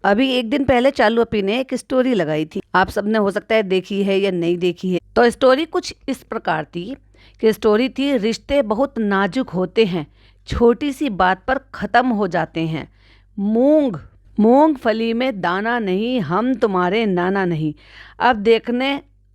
अभी एक दिन पहले चालू अपी ने एक स्टोरी लगाई थी, आप सबने हो सकता है देखी है या नहीं देखी है। तो स्टोरी कुछ इस प्रकार थी कि स्टोरी थी, रिश्ते बहुत नाजुक होते हैं, छोटी सी बात पर खत्म हो जाते हैं। मूंग मूंगफली में दाना नहीं, हम तुम्हारे नाना नहीं। अब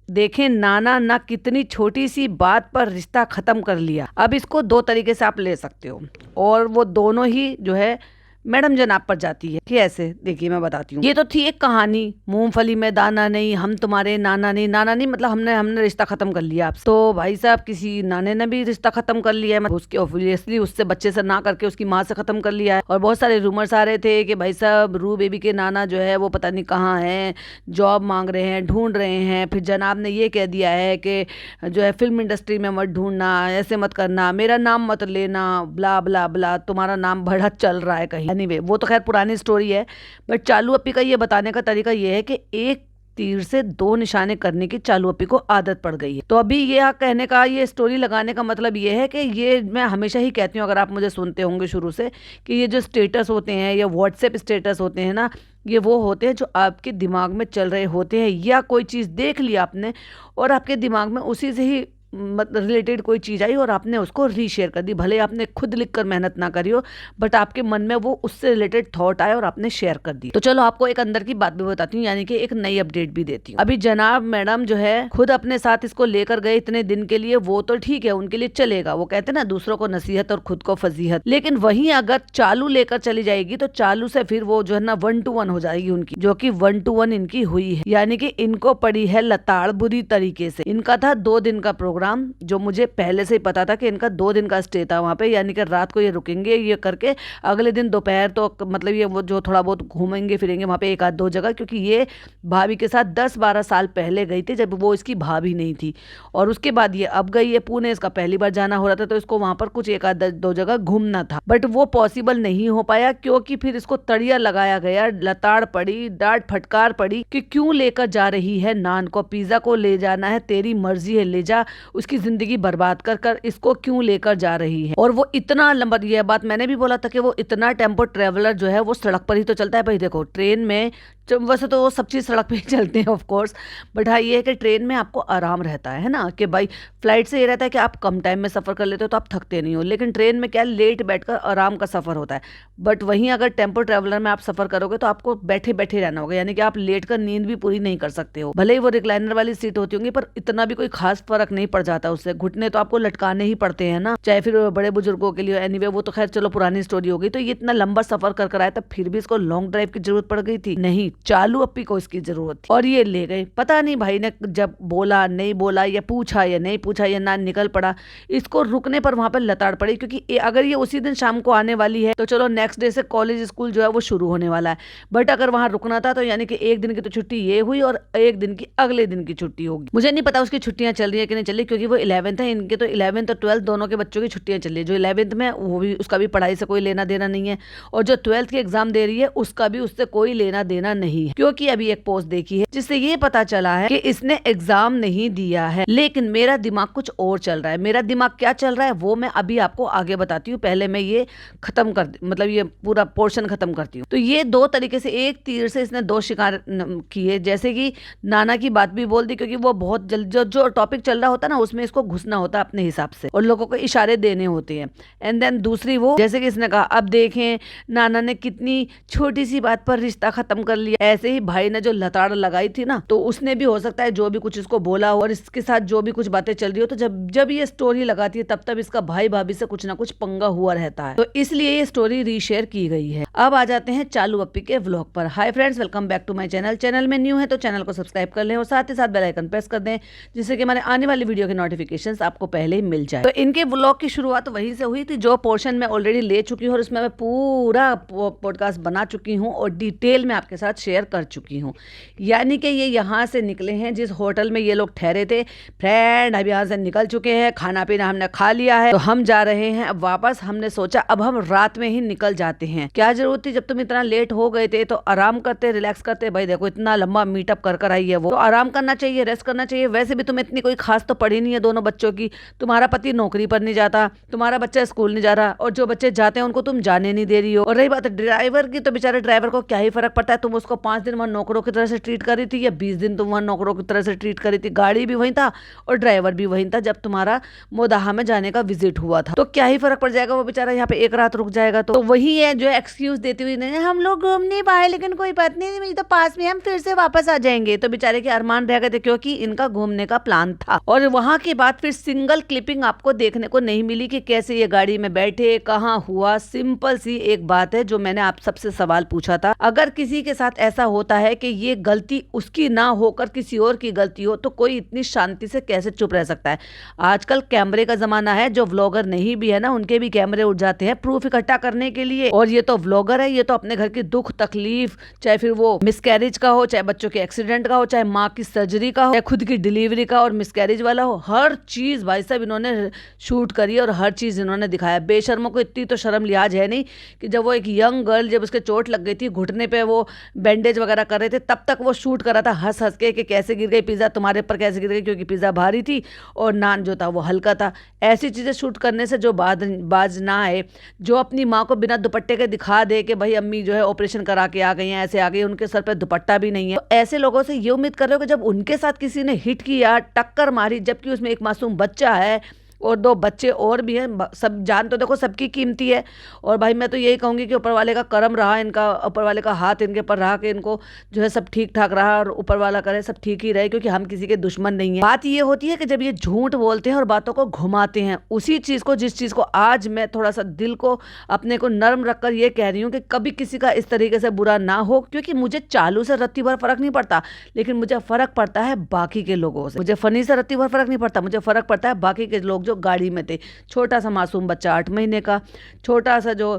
देखें नाना ना, कितनी छोटी सी बात पर रिश्ता खत्म कर लिया। अब इसको दो तरीके से आप ले सकते हो, और वो दोनों ही जो है मैडम जनाब पर जाती है कि ऐसे देखिए मैं बताती हूँ। ये तो थी एक कहानी, मूंगफली में दाना नहीं, हम तुम्हारे नाना नहीं। नाना नहीं मतलब हमने रिश्ता खत्म कर लिया आपसे। तो भाई साहब किसी नाने ने भी रिश्ता खत्म कर लिया है, मतलब उसके ऑब्वियसली उससे बच्चे से ना करके उसकी माँ से खत्म कर लिया है। और बहुत सारे रूमर्स आ रहे थे कि भाई साहब रू बेबी के नाना जो है वो पता नहीं कहाँ है, जॉब मांग रहे हैं, ढूंढ रहे हैं। फिर जनाब ने ये कह दिया है कि जो है फिल्म इंडस्ट्री में मत ढूंढना, ऐसे मत करना, मेरा नाम मत लेना, ब्ला ब्ला ब्ला, तुम्हारा नाम बड़ा चल रहा है कहीं। एनीवे वो तो खैर पुरानी स्टोरी है, बट चालू अपी का ये बताने का तरीका ये है कि एक तीर से दो निशाने करने की चालू अपी को आदत पड़ गई है। तो अभी ये कहने का, ये स्टोरी लगाने का मतलब ये है कि ये मैं हमेशा ही कहती हूँ, अगर आप मुझे सुनते होंगे शुरू से, कि ये जो स्टेटस होते हैं या व्हाट्सएप स्टेटस होते हैं ना, ये वो होते हैं जो आपके दिमाग में चल रहे होते हैं, या कोई चीज़ देख लिया आपने और आपके दिमाग में उसी से ही रिलेटेड कोई चीज़ आई और आपने उसको रीशेयर कर दी। भले आपने खुद लिखकर मेहनत ना करी हो, बट आपके मन में वो उससे रिलेटेड थॉट आए और आपने शेयर कर दी। तो चलो आपको एक अंदर की बात भी बताती हूँ, यानी कि एक नई अपडेट भी देती हूँ। अभी जनाब मैडम जो है खुद अपने साथ इसको लेकर गए इतने दिन के लिए, वो तो ठीक है, उनके लिए चलेगा। वो कहते हैं ना, दूसरों को नसीहत और खुद को फजीहत। लेकिन वहीं अगर चालू लेकर चली जाएगी तो चालू से फिर वो जो है ना 1 to 1 हो जाएगी उनकी, जो कि 1 to 1 इनकी हुई है। यानी कि इनको पड़ी है लताड़ बुरी तरीके से। इनका था 2 दिन का प्रोग्राम, जो मुझे पहले से ही पता था कि इनका 2 दिन का स्टे था वहाँ पे, यानी कि रात को ये रुकेंगे, ये करके अगले दिन दोपहर तो मतलब ये वो जो थोड़ा बहुत घूमेंगे फिरेंगे वहाँ पे एक आध दो जगह, क्योंकि ये भाभी के साथ 10-12 साल पहले गई थी जब वो इसकी भाभी नहीं थी, और उसके बाद ये अब गई है पुणे। इसका पहली बार जाना हो रहा था, तो इसको वहाँ पर कुछ एक आध दो जगह घूमना था, बट वो पॉसिबल नहीं हो पाया, क्योंकि फिर इसको तड़िया लगाया गया, लताड़ पड़ी, डांट फटकार पड़ी कि क्यों लेकर जा रही है नान को, पिज्जा को ले जाना है, तेरी मर्जी है ले जा, उसकी जिंदगी बर्बाद कर कर इसको क्यों लेकर जा रही है। और वो इतना लंबा, यह बात मैंने भी बोला था कि वो इतना टेम्पो ट्रेवलर जो है वो सड़क पर ही तो चलता है। भाई देखो ट्रेन में वैसे तो वो सब चीज़ सड़क पे ही चलते हैं ऑफ कोर्स, बट हाँ ये है कि ट्रेन में आपको आराम रहता है ना, कि भाई फ्लाइट से ये रहता है कि आप कम टाइम में सफ़र कर लेते हो तो आप थकते नहीं हो, लेकिन ट्रेन में क्या लेट बैठकर आराम का सफ़र होता है। बट वहीं अगर टेम्पो ट्रेवलर में आप सफ़र करोगे तो आपको बैठे बैठे रहना होगा, यानी कि आप लेट कर नींद भी पूरी नहीं कर सकते हो। भले ही वो रिक्लाइनर वाली सीट होती होंगी, पर इतना भी कोई खास फर्क नहीं पड़ जाता उससे, घुटने तो आपको लटकाने ही पड़ते हैं ना, चाहे फिर बड़े बुजुर्गों के लिए। एनीवे वो तो खैर चलो पुरानी स्टोरी हो गई। तो ये इतना लंबा सफर कर आया, तब फिर भी इसको लॉन्ग ड्राइव की जरूरत पड़ गई थी? नहीं, चालू अपी को इसकी जरूरत थी, और ये ले गए। पता नहीं भाई ने जब बोला नहीं बोला, या पूछा या नहीं पूछा, या ना निकल पड़ा, इसको रुकने पर वहां पर लताड़ पड़ी, क्योंकि अगर ये उसी दिन शाम को आने वाली है तो चलो नेक्स्ट डे से कॉलेज स्कूल जो है वो शुरू होने वाला है, बट अगर वहां रुकना था तो यानी कि एक दिन की तो छुट्टी ये हुई और एक दिन की अगले दिन की छुट्टी होगी। मुझे नहीं पता उसकी छुट्टियां चल रही है कि नहीं चल रही, क्योंकि वो 11th है, इनके तो 11th और 12th दोनों के बच्चों की छुट्टियां चल रही है। जो 11th में वो भी, उसका भी पढ़ाई से कोई लेना देना नहीं है, और जो 12th के एग्जाम दे रही है उसका भी उससे कोई लेना देना नहीं है, क्योंकि अभी एक पोस्ट देखी है जिससे ये पता चला है कि इसने एग्जाम नहीं दिया है। लेकिन मेरा दिमाग कुछ और चल रहा है। मेरा दिमाग क्या चल रहा है वो मैं अभी आपको आगे बताती हूँ, पहले मैं ये खत्म कर, मतलब ये पूरा पोर्शन खत्म करती हूँ। तो ये दो तरीके से, एक तीर से इसने दो शिकार किए। जैसे कि नाना की बात भी बोल दी, क्योंकि वो बहुत जल्द जो टॉपिक चल रहा होता है ना उसमें इसको घुसना होता है अपने हिसाब से, और लोगों को इशारे देने होते हैं। एंड देन दूसरी वो, जैसे कि इसने कहा, अब देखें नाना ने कितनी छोटी सी बात पर रिश्ता खत्म कर लिया। ऐसे ही भाई ने जो लताड़ लगाई थी ना, तो उसने भी हो सकता है जो भी कुछ इसको बोला हो और इसके साथ जो भी कुछ बातें चल रही हो, तो जब ये स्टोरी लगाती है तब इसका भाई भाभी से कुछ ना कुछ पंगा हुआ रहता है, तो इसलिए ये स्टोरी रीशेयर की गई है। अब आ जाते हैं चालू अपी के व्लॉग पर। Hi friends, welcome back to my channel. Channel में न्यू है तो चैनल को सब्सक्राइब कर लें और साथ ही साथ बेल आइकन प्रेस कर दें, जिससे कि हमारे आने वाली वीडियो के नोटिफिकेशंस आपको पहले ही मिल जाए। तो इनके व्लॉग की शुरुआत वहीं से हुई थी, जो पोर्शन मैं ऑलरेडी ले चुकी हूँ और उसमें मैं पूरा पॉडकास्ट बना चुकी हूँ और डिटेल में आपके साथ शेयर कर चुकी हूँ। यानी कि ये यहाँ से निकले हैं जिस होटल में ये लोग ठहरे थे। फ्रेंड अब यहाँ से निकल चुके हैं, खाना पीना हमने खा लिया है, तो हम जा रहे हैं अब वापस। हमने सोचा अब हम रात में ही निकल जाते हैं। क्या जरूरत थी, जब तुम इतना लेट हो गए थे तो आराम करते, रिलैक्स करते। भाई देखो इतना लंबा मीटअप कर आई है वो, तो आराम करना चाहिए, रेस्ट करना चाहिए। वैसे भी तुम्हें इतनी कोई खास तो पड़ी नहीं है दोनों बच्चों की। तुम्हारा पति नौकरी पर नहीं जाता, तुम्हारा बच्चा स्कूल नहीं जा रहा, और जो बच्चे जाते हैं उनको तुम जाने नहीं दे रही हो। और रही बात ड्राइवर की, तो बेचारे ड्राइवर को क्या ही फर्क पड़ता है। तुम उसको 5 दिन वहां नौकरों की तरह से ट्रीट करी थी या 20 दिन तुम वहां नौकरों की तरह से ट्रीट करी थी। गाड़ी भी वहीं था और ड्राइवर भी वहीं था जब तुम्हारा मोदाहा में जाने का विजिट हुआ था, तो क्या ही फर्क पड़ जाएगा। वो बेचारा यहाँ पे एक रात रुक जाएगा। तो वही है जो एक्सक्यूज देती हुई, नहीं हम लोग घूम नहीं पाए, लेकिन कोई बात नहीं, मेरी तो पास में, हम फिर से वापस आ जाएंगे। तो बेचारे के अरमान रह गए थे क्योंकि इनका घूमने का प्लान था। और वहां के बाद फिर सिंगल क्लिपिंग आपको देखने को नहीं मिली कि कैसे ये गाड़ी में बैठे, कहाँ हुआ। सिंपल सी एक बात है जो मैंने आप सबसे सवाल पूछा था, अगर किसी के साथ ऐसा होता है कि ये गलती उसकी ना होकर किसी और की गलती हो, तो कोई इतनी शांति से कैसे चुप रह सकता है। आजकल कैमरे का जमाना है, जो व्लॉगर नहीं भी है ना उनके भी कैमरे उठ जाते हैं प्रूफ इकट्ठा करने के लिए। और ये तो व्लॉगर है, ये तो अपने घर की दुख तकलीफ, चाहे फिर वो मिसकैरेज का हो, चाहे बच्चों के एक्सीडेंट का हो, चाहे माँ की सर्जरी का हो, चाहे खुद की डिलीवरी का और मिसकैरेज वाला हो, हर चीज भाई साहब इन्होंने शूट करी और हर चीज इन्होंने दिखाया। बेशर्मों को इतनी तो शर्म लिहाज है नहीं कि जब वो एक यंग गर्ल, जब उसके चोट लग गई थी घुटने पे, वो बैंडेज वगैरह कर रहे थे, तब तक वो शूट कर रहा था हंस हंस के कि कैसे गिर गई पिज्जा तुम्हारे पर, कैसे गिर गई, क्योंकि पिज्जा भारी थी और नान जो था वो हल्का था। ऐसी चीजें शूट करने से जो बाज ना आए, जो अपनी माँ को बिना दुपट्टे के दिखा दे कि भाई अम्मी जो है ऑपरेशन करा के आ गई हैं, ऐसे आ गई, उनके सर पे दुपट्टा भी नहीं है, तो ऐसे लोगों से ये उम्मीद कर रहे हो कि जब उनके साथ किसी ने हिट किया, टक्कर मारी, जबकि उसमें एक मासूम बच्चा है और 2 बच्चे और भी हैं, सब जान तो देखो सबकी कीमती है। और भाई मैं तो यही कहूँगी कि ऊपर वाले का करम रहा, इनका ऊपर वाले का हाथ इनके पर रहा कि इनको जो है सब ठीक ठाक रहा, और ऊपर वाला करे सब ठीक ही रहे, क्योंकि हम किसी के दुश्मन नहीं है। बात ये होती है कि जब ये झूठ बोलते हैं और बातों को घुमाते हैं, उसी चीज़ को, जिस चीज़ को आज मैं थोड़ा सा दिल को अपने को नर्म रखकर ये कह रही हूँ कि कभी किसी का इस तरीके से बुरा ना हो, क्योंकि मुझे चालू से रत्ती भर फर्क नहीं पड़ता, लेकिन मुझे फर्क पड़ता है बाकी के लोगों से। मुझे फनी से रत्ती भर फर्क नहीं पड़ता, मुझे फर्क पड़ता है बाकी के लोग जो गाड़ी में थे। छोटा सा मासूम बच्चा 8 महीने का, छोटा सा जो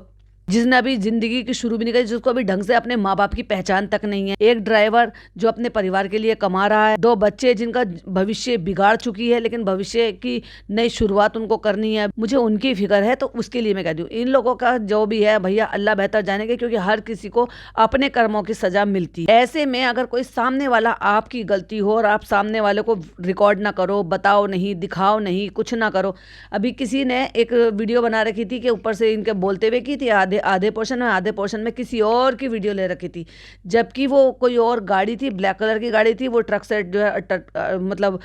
जिसने अभी जिंदगी की शुरू भी नहीं करी, जिसको अभी ढंग से अपने माँ बाप की पहचान तक नहीं है, एक ड्राइवर जो अपने परिवार के लिए कमा रहा है, 2 बच्चे जिनका भविष्य बिगाड़ चुकी है लेकिन भविष्य की नई शुरुआत उनको करनी है। मुझे उनकी फिक्र है, तो उसके लिए मैं कहती हूँ इन लोगों का जो भी है भैया अल्लाह बेहतर जानेंगे, क्योंकि हर किसी को अपने कर्मों की सजा मिलती है। ऐसे में अगर कोई सामने वाला आपकी गलती हो और आप सामने वाले को रिकॉर्ड ना करो, बताओ नहीं, दिखाओ नहीं, कुछ ना करो। अभी किसी ने एक वीडियो बना रखी थी कि ऊपर से इनके बोलते हुए की थी, आधे पोर्शन में किसी और की वीडियो ले रखी थी, जबकि वो कोई और गाड़ी थी, ब्लैक कलर की गाड़ी थी, वो ट्रक से जो है मतलब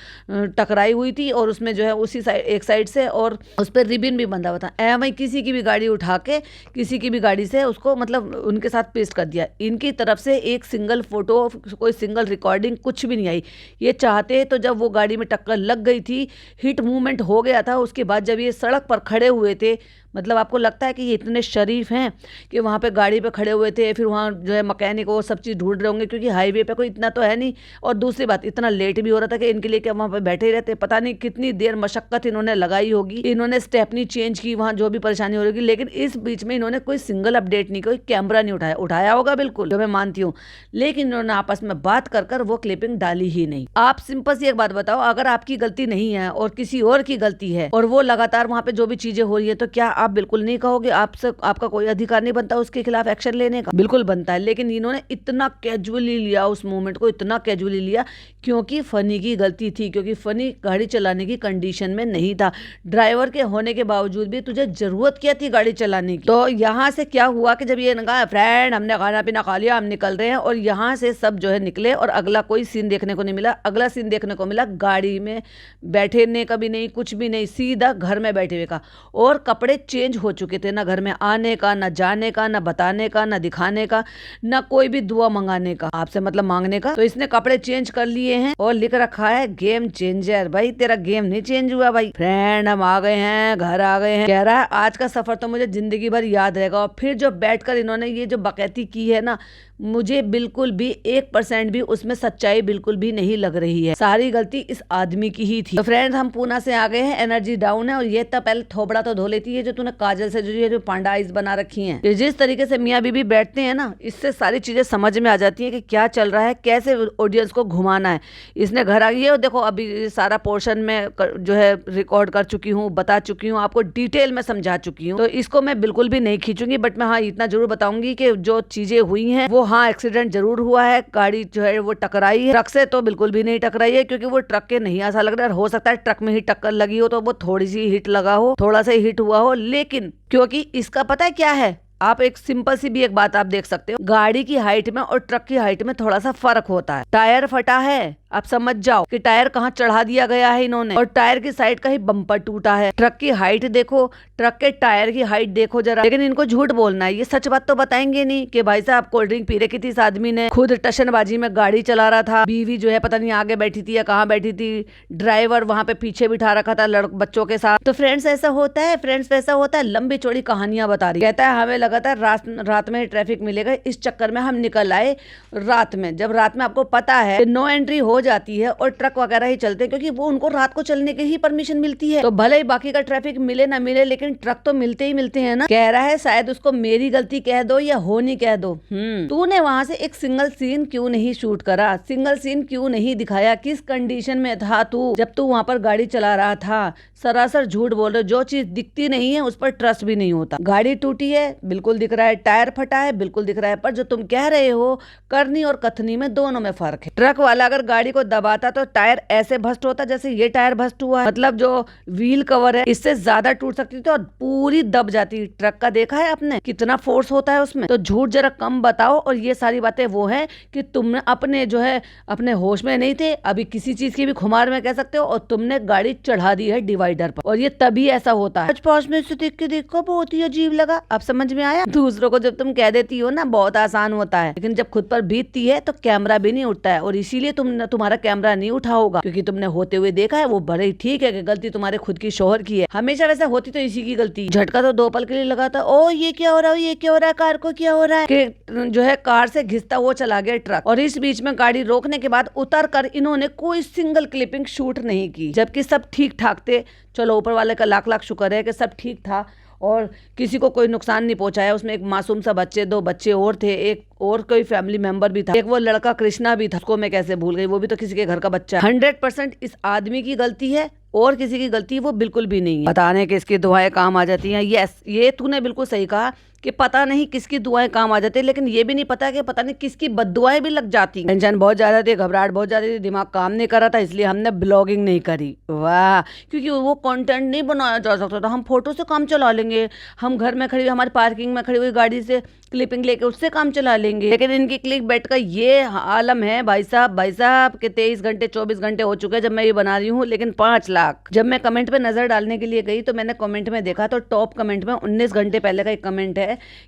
टकराई हुई थी, और उसमें जो है उसी साइड, एक साइड से, और उस पर रिबिन भी बंधा हुआ था। भाई किसी की भी गाड़ी उठा के किसी की भी गाड़ी से उसको मतलब उनके साथ पेस्ट कर दिया। इनकी तरफ से एक सिंगल फोटो, कोई सिंगल रिकॉर्डिंग कुछ भी नहीं आई। ये चाहते तो जब वो गाड़ी में टक्कर लग गई थी, हिट मूवमेंट हो गया था, उसके बाद जब ये सड़क पर खड़े हुए थे, मतलब आपको लगता है कि ये इतने शरीफ हैं कि वहाँ पे गाड़ी पे खड़े हुए थे, फिर वहाँ जो है मैकेनिक वो सब चीज़ ढूंढ रहे होंगे, क्योंकि हाईवे पे कोई इतना तो है नहीं। और दूसरी बात, इतना लेट भी हो रहा था कि इनके लिए क्या वहाँ पे बैठे ही रहते, पता नहीं कितनी देर मशक्कत इन्होंने लगाई होगी, इन्होंने स्टेपनी चेंज की, वहाँ जो भी परेशानी हो रही होगी, लेकिन इस बीच में इन्होंने कोई सिंगल अपडेट नहीं, कोई कैमरा नहीं उठाया होगा बिल्कुल, जो मैं मानती हूँ, लेकिन इन्होंने आपस में बात कर वो क्लिपिंग डाली ही नहीं। आप सिंपल सी एक बात बताओ, अगर आपकी गलती नहीं है और किसी और की गलती है, और वो लगातार वहाँ पे जो भी चीजें हो रही है, तो क्या आप बिल्कुल नहीं कहोगे आपका कोई अधिकार नहीं बनता उसके खिलाफ एक्शन लेने का? बिल्कुल बनता है, लेकिन इन्होंने इतना कैजुअली लिया उस मोमेंट को, इतना कैजुअली लिया क्योंकि फनी की गलती थी, क्योंकि फनी गाड़ी चलाने की कंडीशन में नहीं था। ड्राइवर के होने के बावजूद भी तुझे जरूरत क्या थी गाड़ी चलाने की? तो यहाँ से क्या हुआ कि जब ये कहा फ्रेंड हमने खाना पीना खा लिया, हम निकल रहे हैं, और यहाँ से सब जो है निकले, और अगला कोई सीन देखने को नहीं मिला। अगला सीन देखने को मिला गाड़ी में बैठने का भी नहीं, कुछ भी नहीं, सीधा घर में बैठे हुए का, और कपड़े चेंज हो चुके थे, ना घर में आने का, ना जाने का, ना बताने का, ना दिखाने का, ना कोई भी दुआ मंगाने का, आपसे मतलब मांगने का। तो इसने कपड़े चेंज कर लिए हैं और लिख रखा है गेम चेंजर। भाई तेरा गेम नहीं चेंज हुआ भाई, फ्रेंड हम आ गए हैं, घर आ गए हैं, कह रहा है आज का सफर तो मुझे जिंदगी भर याद रहेगा। और फिर जो बैठकर इन्होंने ये जो बकैती की है ना, मुझे बिल्कुल भी 1% भी उसमें सच्चाई बिल्कुल भी नहीं लग रही है। सारी गलती इस आदमी की ही थी। तो फ्रेंड्स, हम पूना से आ गए हैं, एनर्जी डाउन है। और ये तब पहले थोबड़ा तो धो लेती है जो तूने काजल से जो पांडा आइज बना रखी है। तो जिस तरीके से मियाँ बीबी बैठते हैं ना, इससे सारी चीजें समझ में आ जाती है कि क्या चल रहा है, कैसे ऑडियंस को घुमाना है। इसने घर आ गई है और देखो अभी सारा पोर्शन में जो है रिकॉर्ड कर चुकी हूँ, बता चुकी हूँ, आपको डिटेल में समझा चुकी हूँ। तो इसको मैं बिल्कुल भी नहीं खींचूंगी, बट मैं हाँ इतना जरूर बताऊंगी कि जो चीजें हुई हैं वो हाँ एक्सीडेंट जरूर हुआ है। गाड़ी जो है वो टकराई है, ट्रक से तो बिल्कुल भी नहीं टकराई है, क्योंकि वो ट्रक के नहीं ऐसा लग रहा है। हो सकता है ट्रक में ही टक्कर लगी हो तो वो थोड़ी सी हिट लगा हो, थोड़ा सा हिट हुआ हो। लेकिन क्योंकि इसका पता है क्या है, आप एक सिंपल सी भी एक बात आप देख सकते हो, गाड़ी की हाइट में और ट्रक की हाइट में थोड़ा सा फर्क होता है। टायर फटा है, आप समझ जाओ कि टायर कहाँ चढ़ा दिया गया है इन्होंने, और टायर की साइड का ही बम्पर टूटा है। ट्रक की हाइट देखो, ट्रक के टायर की हाइट देखो जरा। लेकिन इनको झूठ बोलना है, ये सच बात तो बताएंगे नहीं कि भाई साहब कोल्ड ड्रिंक पी रखी थी इस आदमी ने, खुद टशनबाजी में गाड़ी चला रहा था, बीवी जो है पता नहीं आगे बैठी थी या कहाँ बैठी थी, ड्राइवर वहां पे पीछे बिठा रखा था बच्चों के साथ। तो फ्रेंड्स ऐसा होता है, फ्रेंड्स वैसा होता है, लंबी चौड़ी कहानियां बता रही। कहता है हमें लगा था रात में ट्रैफिक मिलेगा, इस चक्कर में हम निकल आए रात में। जब रात में आपको पता है नो एंट्री हो जाती है और ट्रक वगैरह ही चलते हैं, क्योंकि वो उनको रात को चलने की ही परमिशन मिलती है। तो भले ही बाकी का ट्रैफिक मिले ना मिले, लेकिन ट्रक तो मिलते ही मिलते हैं ना। कह रहा है शायद उसको मेरी गलती कह दो या होनी कह दो। तूने वहां से एक सिंगल सीन क्यों नहीं शूट करा, सिंगल सीन क्यों नहीं दिखाया, किस कंडीशन में था तू जब तू वहां पर गाड़ी चला रहा था। सरासर झूठ बोल रहे हो, जो चीज दिखती नहीं है उस पर ट्रस्ट भी नहीं होता। गाड़ी टूटी है बिल्कुल दिख रहा है, टायर फटा है बिल्कुल दिख रहा है, पर जो तुम कह रहे हो करनी और कथनी में दोनों में फर्क है। ट्रक वाला अगर गाड़ी को दबाता तो टायर ऐसे भस्ट होता जैसे ये टायर भस्ट हुआ है, मतलब जो व्हील कवर है इससे ज्यादा टूट सकती थी और पूरी दब जाती। ट्रक का देखा है आपने कितना फोर्स होता है उसमें। तो झूठ जरा कम बताओ। और ये सारी बातें वो है कि तुमने अपने जो है अपने होश में नहीं थे, अभी किसी चीज की भी खुमार में कह सकते हो, और तुमने गाड़ी चढ़ा दी है डिवाइडर पर, और ये तभी ऐसा होता है। पास में से देख के देखो बहुत ही अजीब लगा, अब समझ में आया। दूसरों को जब तुम कह देती हो ना बहुत आसान होता है, लेकिन जब खुद पर बीतती है तो कैमरा भी नहीं उठता है। और इसीलिए तुम्हारा कैमरा नहीं उठा होगा, क्योंकि तुमने होते हुए देखा है। वो बड़े ठीक है कि गलती तुम्हारे खुद की शोहर की है, हमेशा वैसा होती तो इसी की गलती। झटका तो 2 पल के लिए लगा था, ओ ये क्या हो रहा है, ये क्या हो रहा है, कार को क्या हो रहा है, कि जो है कार से घिसता वो चला गया ट्रक। और इस बीच में गाड़ी रोकने के बाद उतर कर इन्होंने कोई सिंगल क्लिपिंग शूट नहीं की, जबकि सब ठीक ठाक थे। चलो ऊपर वाले का लाख लाख शुक्र है कि सब ठीक था और किसी को कोई नुकसान नहीं पहुंचाया। उसमें एक मासूम सा बच्चे, 2 बच्चे और थे, एक और कोई फैमिली मेंबर भी था, एक वो लड़का कृष्णा भी था, उसको मैं कैसे भूल गई, वो भी तो किसी के घर का बच्चा है। 100% इस आदमी की गलती है और किसी की गलती वो बिल्कुल भी नहीं है। पता नहीं किसकी दुआएं काम आ जाती हैं। यस, ये तूने बिल्कुल सही कहा कि पता नहीं किसकी दुआएं काम आ जाती है, लेकिन ये भी नहीं पता कि पता नहीं किसकी बद्दुआएं भी लग जाती हैं। टेंशन बहुत ज्यादा थी, घबराहट बहुत ज्यादा थी, दिमाग काम नहीं कर रहा था, इसलिए हमने ब्लॉगिंग नहीं करी। वाह, क्योंकि वो कंटेंट नहीं बनाया जा सकता था। हम फोटो से काम चला लेंगे, हम घर में खड़ी हमारी पार्किंग में खड़ी हुई गाड़ी से क्लिपिंग लेके उससे काम चला लेंगे, लेकिन इनकी क्लिक बैठ का ये आलम है भाई साहब के 23 घंटे 24 घंटे हो चुके हैं जब मैं ये बना रही हूँ, लेकिन 5 लाख। जब मैं कमेंट पे नजर डालने के लिए गई तो मैंने कमेंट में देखा, तो टॉप कमेंट में 19 घंटे पहले का एक कमेंट है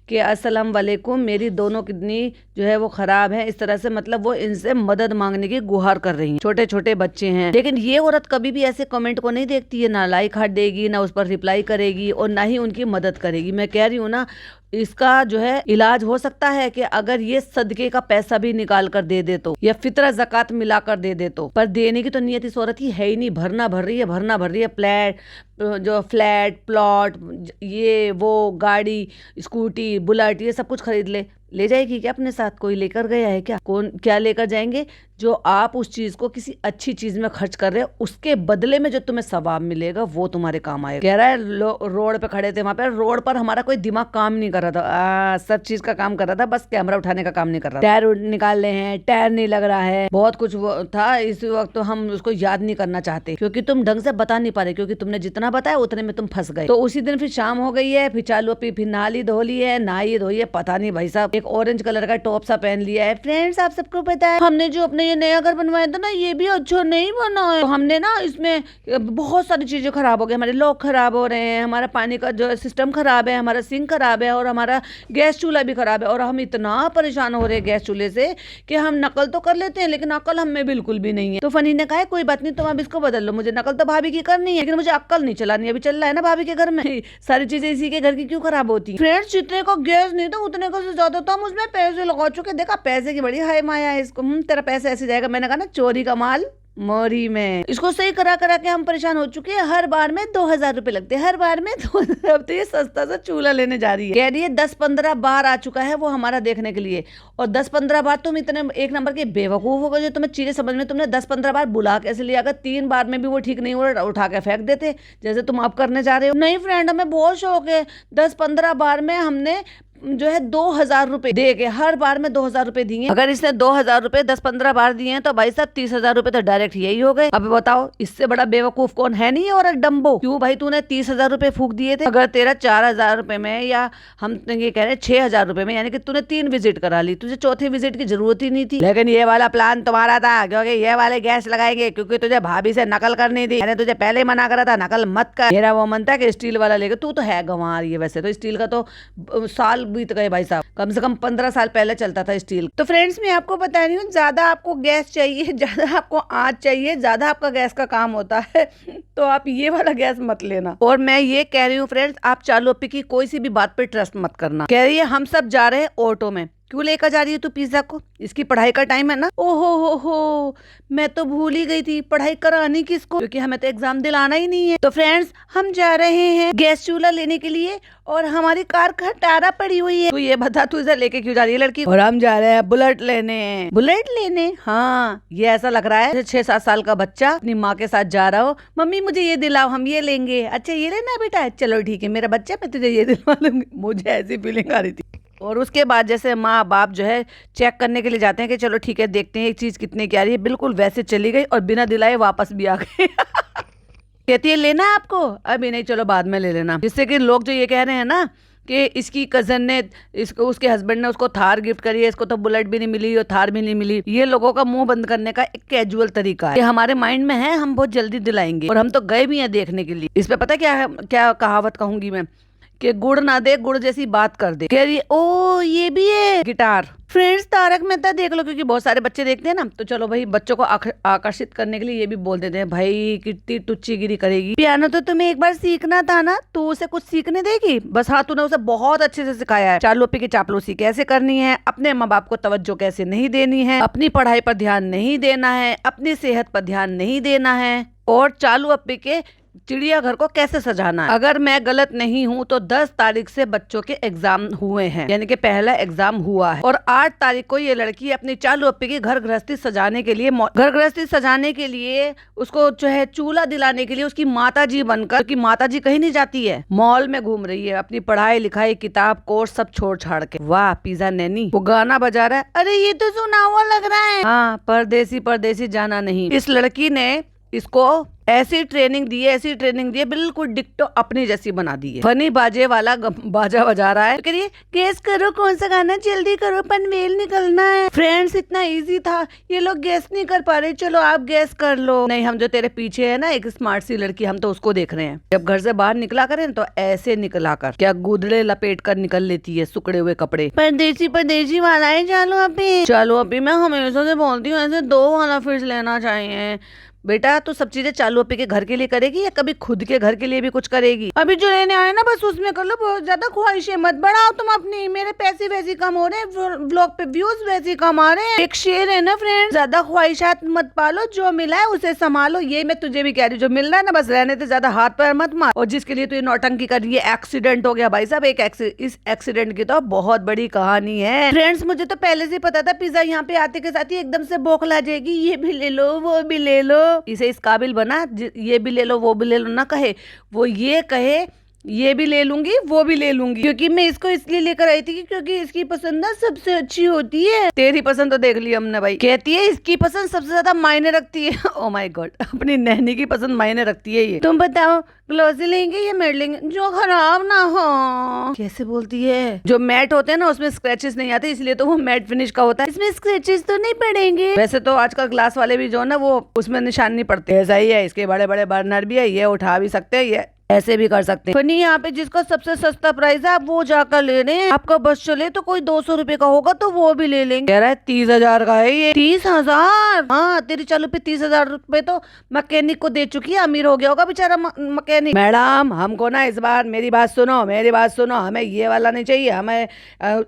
कि अस्सलाम वालेकुम, मेरी दोनों किडनी जो है वो खराब है, इस तरह से मतलब वो इनसे मदद मांगने की गुहार कर रही हैं। छोटे छोटे बच्चे हैं, लेकिन ये औरत कभी भी ऐसे कमेंट को नहीं देखती है, ना लाइक हार्ट देगी, ना उस पर रिप्लाई करेगी और ना ही उनकी मदद करेगी। मैं कह रही हूँ ना, इसका जो है इलाज हो सकता है कि अगर ये सदके का पैसा भी निकाल कर दे दे तो, या फितरा ज़कात मिला कर दे दे तो, पर देने की तो नियत इस औरत की है ही नहीं। भरना भर रही है फ्लैट प्लॉट, ये वो गाड़ी स्कूटी बुलेट ये सब कुछ खरीद ले जाएगी क्या अपने साथ? कोई लेकर गया है क्या? कौन क्या लेकर जाएंगे? जो आप उस चीज को किसी अच्छी चीज में खर्च कर रहे हो, उसके बदले में जो तुम्हें सवाब मिलेगा वो तुम्हारे काम आएगा। कह रहा है रोड पे खड़े थे, वहां पे रोड पर हमारा कोई दिमाग काम नहीं कर रहा था, सब चीज का काम कर रहा था, बस कैमरा उठाने का काम नहीं कर रहा था। टायर निकाल रहे हैं, टायर नहीं लग रहा है, बहुत कुछ था इस वक्त, तो हम उसको याद नहीं करना चाहते क्योंकि तुम ढंग से बता नहीं पा रहे, क्योंकि तुमने जितना बताया उतने में तुम फंस गए। तो उसी दिन फिर शाम हो गई है, फिर चालू फिर नाली धो ली है, नहाई धोई है, पता नहीं भाई साहब एक ऑरेंज कलर का टॉप सा पहन लिया है। फ्रेंड्स, आप सबको पता है हमने जो अपने ये नया घर बनवाया था ना, ये भी अच्छा नहीं बना है। तो हमने ना इसमें बहुत सारी चीजें खराब हो गई, हमारे लॉक खराब हो रहे हैं, हमारा पानी का जो सिस्टम खराब है, हमारा सिंक खराब है और हमारा गैस चूल्हा भी खराब है। और हम इतना परेशान हो रहे हैं गैस चूल्हे से कि हम नकल तो कर लेते हैं, लेकिन अकल हमें बिल्कुल भी नहीं है। तो फनी ने कहा कोई बात नहीं, तुम अब इसको बदल लो, मुझे नकल तो भाभी की करनी है, लेकिन मुझे अक्ल नहीं चलानी। अभी चल रहा है ना भाभी के घर में, सारी चीजें इसी के घर की क्यों खराब होती है। फ्रेंड्स, जितने का गैस नहीं था उतने का से ज्यादा तो हम उसमें पैसे लगा चुके, देखा पैसे की बड़ी हाय माया है इसको, तेरा पैसा ऐसे जाएगा। मैंने कहा ना चोरी का माल मोरी में। इसको सही करा करा के हम परेशान हो चुके हैं, हर बार में 2000 रुपए लगते हैं, हर बार में 2000। अब तो ये सस्ता सा चूल्हा लेने जा रही है, कह रही है 10-15 बार आ चुका है वो हमारा देखने के लिए। और 10-15 बार तुम इतने एक नंबर के बेवकूफ हो गए जो तुम्हें चीजें समझ में, तुमने 10-15 बार बुला कैसे लिया? अगर 3 बार में भी वो ठीक नहीं हो उठा के फेंक देते जैसे तुम अब करने जा रहे हो। नहीं फ्रेंड, हमें बहुत शौक है, 10-15 बार में हमने जो है 2000 रुपए दे के, हर बार में 2000 रुपए दिए। अगर इसने 2000 रुपए 10-15 बार दिए हैं तो भाई साहब 30,000 रुपए तो डायरेक्ट यही हो गए। अब बताओ इससे बड़ा बेवकूफ कौन है? नहीं और डम्बो, क्यों भाई तूने 30,000 रुपए फूक दिए थे? अगर तेरा 4000 रुपए में, या हम ये कह रहे हैं 6000 रुपए में, यानी कि तूने 3 विजिट करा ली, तुझे चौथे विजिट की जरूरत ही नहीं थी। लेकिन ये वाला प्लान तुम्हारा था, क्योंकि ये वाले गैस लगाएंगे, क्योंकि तुझे भाभी से नकल करनी थी। मैंने तुझे पहले मना करा था नकल मत कर। मेरा वो मन था कि स्टील वाला लेके, तू तो है गंवार। ये वैसे तो स्टील का तो साल बीत गए भाई साहब, कम से कम 15 साल पहले चलता था स्टील। तो फ्रेंड्स मैं आपको बता रही हूँ, ज्यादा आपको गैस चाहिए, ज्यादा आपको आंच चाहिए, ज्यादा आपका गैस का काम होता है तो आप ये वाला गैस मत लेना। और मैं ये कह रही हूँ फ्रेंड्स, आप चालू अप्पी की कोई सी भी बात पे ट्रस्ट मत करना। कह रही है हम सब जा रहे हैं ऑटो में, क्यों लेकर जा रही है तू पिज्जा को? इसकी पढ़ाई का टाइम है ना। ओहो हो, मैं तो भूल ही गई थी, पढ़ाई करानी किसको, क्योंकि हमें तो एग्जाम दिलाना ही नहीं है। तो फ्रेंड्स हम जा रहे हैं गैस चूल्हा लेने के लिए, और हमारी कार खटारा पड़ी हुई है। तू ये बता तू इसे लेके क्यों जा रही है लड़की? और हम जा रहे हैं बुलेट लेने। बुलेट लेने? हाँ, ये ऐसा लग रहा है 6-7 साल का बच्चा अपनी माँ के साथ जा रहा हो, मम्मी मुझे ये दिलाओ, हम ये लेंगे। अच्छा ये लेना है बेटा, चलो ठीक है मेरा बच्चा, मैं तुझे ये दिलवा लूंगी। मुझे ऐसी फीलिंग आ रही थी। और उसके बाद जैसे माँ बाप जो है चेक करने के लिए जाते हैं कि चलो ठीक है देखते हैं एक चीज कितने की आ रही है, बिल्कुल वैसे चली गई और बिना दिलाए वापस भी आ गई। कहती है लेना है आपको? अभी नहीं, चलो बाद में ले लेना। जिससे कि लोग जो ये कह रहे हैं ना कि इसकी कजन ने इसको, उसके हस्बैंड ने उसको थार गिफ्ट करी है, इसको तो बुलेट भी नहीं मिली और थार भी नहीं मिली, ये लोगों का मुंह बंद करने का एक कैजुअल तरीका है। ये हमारे माइंड में है, हम बहुत जल्दी दिलाएंगे, और हम तो गए भी हैं देखने के लिए। इस पे पता क्या कहावत कहूंगी मैं, कि गुड़ ना दे गुड़ जैसी बात कर दे। कह रही है ओ ये भी है गिटार। फ्रेंड्स तारक मेहता देख लो, क्योंकि बहुत सारे बच्चे देखते हैं ना, तो चलो भाई बच्चों को आकर्षित करने के लिए ये भी बोल देते हैं भाई कितनी टुच्चीगिरी करेगी। पियानो तो तुम्हें एक बार सीखना था ना, तू उसे कुछ सीखने देगी? बस हाँ, तूने उसे बहुत अच्छे से सिखाया है चालू अप्पी की चापलूसी कैसे करनी है, अपने माँ बाप को तवज्जो कैसे नहीं देनी है, अपनी पढ़ाई पर ध्यान नहीं देना है, अपनी सेहत पर ध्यान नहीं देना है, और चालू अप्पी के चिड़ियाघर को कैसे सजाना है। अगर मैं गलत नहीं हूँ तो 10 तारीख से बच्चों के एग्जाम हुए हैं, यानी कि पहला एग्जाम हुआ है, और 8 तारीख को ये लड़की अपनी चालू अप्पी की घर गृहस्थी सजाने के लिए उसको जो है चूल्हा दिलाने के लिए उसकी माताजी बनकर, क्योंकि माताजी कहीं नहीं जाती है, मॉल में घूम रही है अपनी पढ़ाई लिखाई किताब कोर्स सब छोड़ छाड़ के। वाह पिज्जा नैनी, वो गाना बजा रहा है, अरे ये तो सुना हुआ लग रहा है। हाँ, परदेसी परदेसी जाना नहीं। इस लड़की ने इसको ऐसी ट्रेनिंग दी है, बिल्कुल डिक्टो अपनी जैसी बना दी है। फनी बाजे वाला बाजा बजा रहा है, तो करिए गैस करो कौन सा गाना, जल्दी करो पनवेल निकलना है। फ्रेंड्स इतना इजी था, ये लोग गैस नहीं कर पा रहे, चलो आप गैस कर लो। नहीं, हम जो तेरे पीछे है ना एक स्मार्ट सी लड़की, हम तो उसको देख रहे हैं। जब घर से बाहर निकला करें तो ऐसे निकला कर, क्या गुदड़े लपेट कर निकल लेती है सुकड़े हुए कपड़े। परदेसी वाला है चालू अप्पी मैं हमेशा से बोलती हूँ ऐसे 2 वाला फ्रिज लेना चाहिए। बेटा तू सब चीजें चालू अप्पी के घर के लिए करेगी या कभी खुद के घर के लिए भी कुछ करेगी? अभी जो लेने आए ना बस उसमें कर लो, बहुत ज्यादा ख्वाहिशें मत बढ़ाओ तुम अपनी। मेरे पैसे वैसे कम हो रहे हैं, व्लॉग पे व्यूज वैसे कम आ रहे हैं। एक शेर है ना फ्रेंड, ज्यादा ख्वाहिशात मत पालो, जो मिला है उसे संभालो। ये मैं तुझे भी कह रही हूँ, जो मिल रहा है ना बस रहने दे, ज्यादा हाथ पैर मत मार। और जिसके लिए तू ये नौटंकी कर रही है, एक्सीडेंट हो गया भाई साहब, इस एक्सीडेंट की तो बहुत बड़ी कहानी है। फ्रेंड्स मुझे तो पहले से पता था पिज्जा यहाँ पे आते के साथ ही एकदम से बौखला जाएगी, ये भी ले लो वो भी ले लो। इसे इस काबिल बना, ये भी ले लो वो भी ले लो ना कहे, वो ये कहे ये भी ले लूंगी वो भी ले लूंगी। क्योंकि मैं इसको इसलिए लेकर आई थी क्योंकि इसकी पसंद ना सबसे अच्छी होती है। तेरी पसंद तो देख ली हमने भाई, कहती है इसकी पसंद सबसे ज्यादा मायने रखती है। ओ माय गॉड, अपनी नहनी की पसंद मायने रखती है ये। तुम बताओ ग्लॉसी लेंगे या मैट लेंगे जो खराब ना हो? कैसे बोलती है। जो मैट होते हैं ना उसमें स्क्रैचेस नहीं आते, इसलिए तो वो मैट फिनिश का होता है, इसमें स्क्रैचेस तो नहीं पड़ेंगे। वैसे तो आजकल ग्लास वाले भी जो ना वो उसमें निशान नहीं पड़ते, ऐसा ही है। इसके बड़े बड़े बर्नर भी है, ये उठा भी सकते हैं, ये ऐसे भी कर सकते हैं। फनी यहाँ पे जिसका सबसे सस्ता प्राइस है आप वो जाकर ले रहे हैं। आपका बस चले तो कोई 200 रुपए का होगा तो वो भी ले लेंगे। कह रहा है 30,000 का है ये। 30,000? हाँ, तेरी चालू पे 30,000 रुपए तो मैकेनिक को दे चुकी है। अमीर हो गया होगा बेचारा मैकेनिक। मैडम हमको ना इस बार मेरी बात सुनो, हमें ये वाला नहीं चाहिए, हमें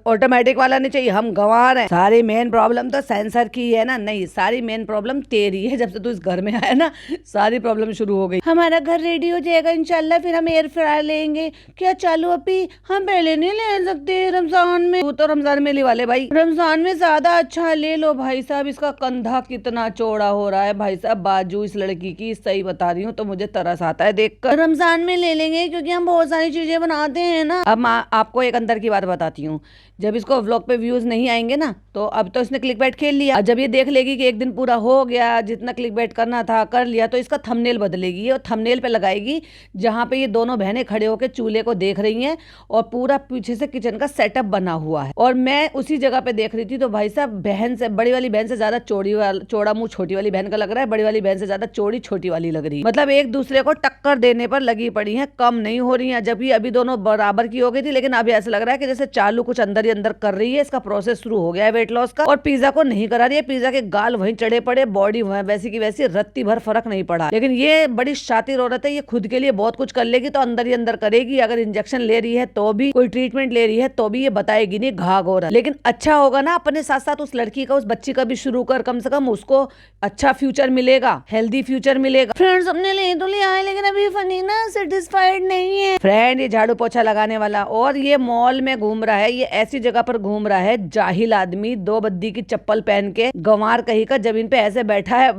ऑटोमेटिक वाला नहीं चाहिए, हम गंवार हैं। सारी मेन प्रॉब्लम तो सेंसर की है ना। नहीं, सारी मेन प्रॉब्लम तेरी है। जब से तू इस घर में आया ना सारी प्रॉब्लम शुरू हो गई। हमारा घर रेडी हो जाएगा इंशाल्लाह, फिर हम एयर फ्रायर लेंगे। क्या चालू अभी हम पहले नहीं ले सकते रमजान में? तू तो रमजान में ले वाले भाई, रमजान में ज्यादा अच्छा ले लो भाई साहब। इसका कंधा कितना चौड़ा हो रहा है भाई साहब, बाजू इस लड़की की, सही बता रही हूँ, तो मुझे तरस आता है देखकर। रमजान में ले लेंगे क्योंकि हम बहुत सारी चीजें बनाते हैं ना। अब मैं आपको एक अंदर की बात बताती हूँ। जब इसको व्लॉग पे व्यूज नहीं आएंगे ना तो अब तो इसने क्लिक बैट खेल लिया। जब ये देख लेगी कि एक दिन पूरा हो गया, जितना क्लिक बैट करना था कर लिया, तो इसका थंबनेल बदलेगी और थंबनेल पे लगाएगी जहाँ पे ये दोनों बहनें खड़े होकर चूल्हे को देख रही हैं और पूरा पीछे से किचन का सेटअप बना हुआ है और मैं उसी जगह पे देख रही थी। तो भाई साहब बहन से, बड़ी वाली बहन से ज्यादा चौड़ा मुंह छोटी वाली बहन का लग रहा है, बड़ी वाली बहन से ज्यादा चौड़ी छोटी वाली लग रही है। मतलब एक दूसरे को टक्कर देने पर लगी पड़ी है, कम नहीं हो रही है। जबकि अभी दोनों बराबर की हो गई थी, लेकिन अभी ऐसा लग रहा है कि जैसे चालू कुछ अंदर ही अंदर कर रही है। इसका प्रोसेस शुरू हो गया है वेट लॉस का और पिज्जा को नहीं करा रही है। पिज्जा के गाल वहीं चढ़े पड़े, बॉडी वैसी की वैसी, रत्ती भर फर्क नहीं पड़ा। लेकिन ये बड़ी शातिर औरत है, ये खुद के लिए बहुत कुछ कर लेगी तो अंदर ही अंदर करेगी। अगर इंजेक्शन ले रही है तो भी, कोई ट्रीटमेंट ले रही है तो भी ये बताएगी नहीं घाघ हो रहा। लेकिन अच्छा होगा ना अपने साथ साथ उस लड़की का, उस बच्ची का भी शुरू कर, कम से कम उसको अच्छा फ्यूचर मिलेगा, हेल्दी फ्यूचर मिलेगा। फ्रेंड्स हमने ले तो लिया है लेकिन अभी फनी ना सेटिस्फाइड नहीं है। फ्रेंड ये झाड़ू पोछा लगाने वाला और ये मॉल में घूम रहा है, ये ऐसी जगह पर घूम रहा है जाहिल आदमी, 2 बद्दी की चप्पल पहन के, गंवार कहीं का जमीन पे ऐसे बैठा है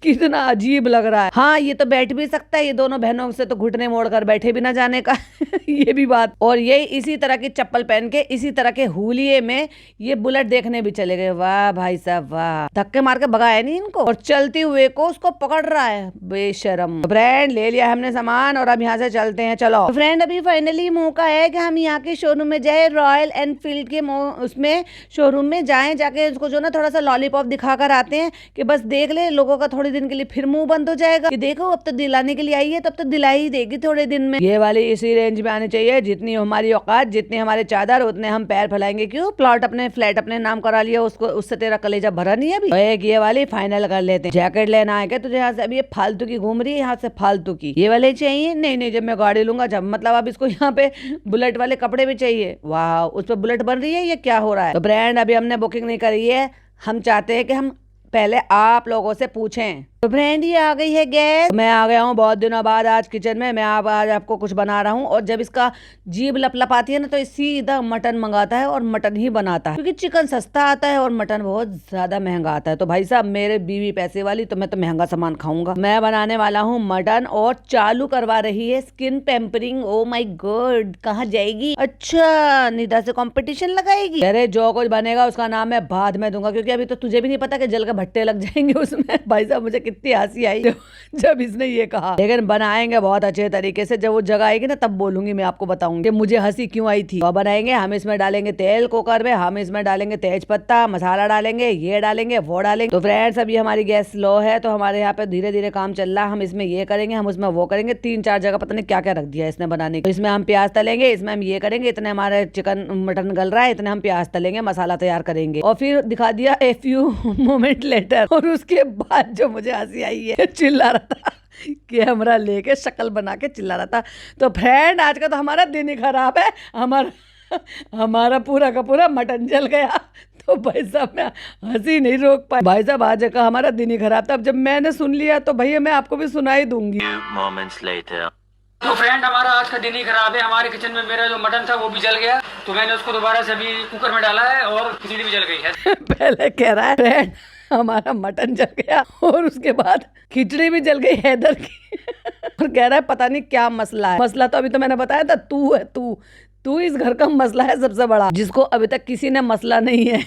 कितना अजीब लग रहा है। हाँ ये तो बैठ भी सकता है, ये दोनों बहनों से तो घुटने मोड़कर बैठे भी ना जाने का ये भी बात। और ये इसी तरह की चप्पल पहन के, इसी तरह के हुलिये में ये बुलेट देखने भी चले गए। वाह भाई साहब वाह, धक्के मार के भगाया नहीं इनको और चलते हुए को उसको पकड़ रहा है बेशरम। फ्रेंड ले लिया हमने सामान और अब यहाँ से चलते हैं। चलो फ्रेंड अभी फाइनली मौका है कि हम यहाँ के शोरूम में जाए, रॉयल एनफील्ड के उसमें शोरूम में जाए, जाके उसको जो ना थोड़ा सा लॉलीपॉप दिखा कर आते हैं कि बस देख ले, लोगों का थोड़ी दिन के लिए फिर मुंह बंद हो जाएगा कि देखो अब तो दिलाने के लिए आई है, तब तो दिला ही देगी थोड़े दिन में। ये वाली इसी रेंज में आनी चाहिए, जितनी हमारी औकात, जितनी हमारे चादर, उतने हम पैर फैलाएंगे। क्यों? प्लॉट अपने, फ्लैट अपने नाम करा लिया, उसको उससे तेरा कलेजा भरा नहीं है अभी। तो एक ये वाली फाइनल कर लेते हैं। जैकेट लेना है क्या तुझे? यहाँ से अभी ये फालतू की घूम रही है, यहाँ से फालतू की। ये वाले चाहिए? नहीं नहीं, जब मैं गाड़ी लूंगा जब, मतलब अब इसको यहाँ पे बुलेट वाले कपड़े भी चाहिए। वाह, उस पर बुलेट बन रही है, ये क्या हो रहा है? तो ब्रांड अभी हमने बुकिंग नहीं करी है, हम चाहते हैं कि हम पहले आप लोगों से पूछें। तो फ्रेंड ये आ गई है गैस, मैं आ गया हूँ बहुत दिनों बाद आज किचन में। मैं आज आपको कुछ बना रहा हूँ और जब इसका जीभ लपलपाती है ना तो सीधा मटन मंगाता है और मटन ही बनाता है, क्योंकि चिकन सस्ता आता है और मटन बहुत ज्यादा महंगा आता है। तो भाई साहब मेरे बीवी पैसे वाली, तो मैं तो महंगा सामान खाऊंगा। मैं बनाने वाला हूँ मटन और चालू करवा रही है स्किन पेम्परिंग। ओ माई गॉड, कहाँ जाएगी? अच्छा निदा से कॉम्पिटिशन लगाएगी। अरे जो कुछ बनेगा उसका नाम मैं बाद में दूंगा, क्योंकि अभी तो तुझे भी नहीं पता कि जल के भट्टे लग जाएंगे उसमें। भाई साहब मुझे कितनी हंसी आई जब इसने ये कहा, लेकिन बनाएंगे बहुत अच्छे तरीके से। जब वो जगह आएगी ना तब बोलूंगी, मैं आपको बताऊंगी कि मुझे हंसी क्यों आई थी। तो बनाएंगे हम, इसमें डालेंगे तेल कुकर में, हम इसमें डालेंगे तेज पत्ता, मसाला डालेंगे, ये डालेंगे वो डालेंगे। तो फ्रेंड्स अभी हमारी गैस लो है तो हमारे यहाँ पे धीरे धीरे काम चल रहा है। हम इसमें ये करेंगे, हम उसमें वो करेंगे, 3-4 जगह पता नहीं क्या क्या रख दिया इसने बनाने को। इसमें हम प्याज तलेंगे, इसमें हम ये करेंगे, इतने हमारे चिकन मटन गल रहा है, इतने हम प्याज तलेंगे, मसाला तैयार करेंगे। और फिर दिखा दिया ए फ्यू मोमेंट लेटर। और उसके बाद जो मुझे हंसी आई है, चिल्ला रहा था, कैमरा लेके शक्ल बना के चिल्ला रहा था। तो फ्रेंड आज का तो हमारा दिन ही खराब है, हमारा पूरा का पूरा मटन जल गया। तो भाई साहब मैं हंसी नहीं रोक पाई। भाई साहब आज का हमारा दिन ही खराब था। अब जब मैंने सुन लिया तो भैया मैं आपको भी सुनाई दूंगी। तो फ्रेंड हमारा आज का दिन ही खराब है। हमारे किचन में मेरा जो मटन था वो भी जल गया, तो मैंने उसको दोबारा से अभी कुकर में डाला है और खिचड़ी भी जल गई है। पहले कह रहा है फ्रेंड हमारा मटन जल गया और उसके बाद खिचड़ी भी जल गई हैदर की और कह रहा है पता नहीं क्या मसला है। मसला तो अभी तो मैंने बताया था, तू है, तू इस घर का मसला है सबसे बड़ा, जिसको अभी तक किसी ने मसला नहीं है।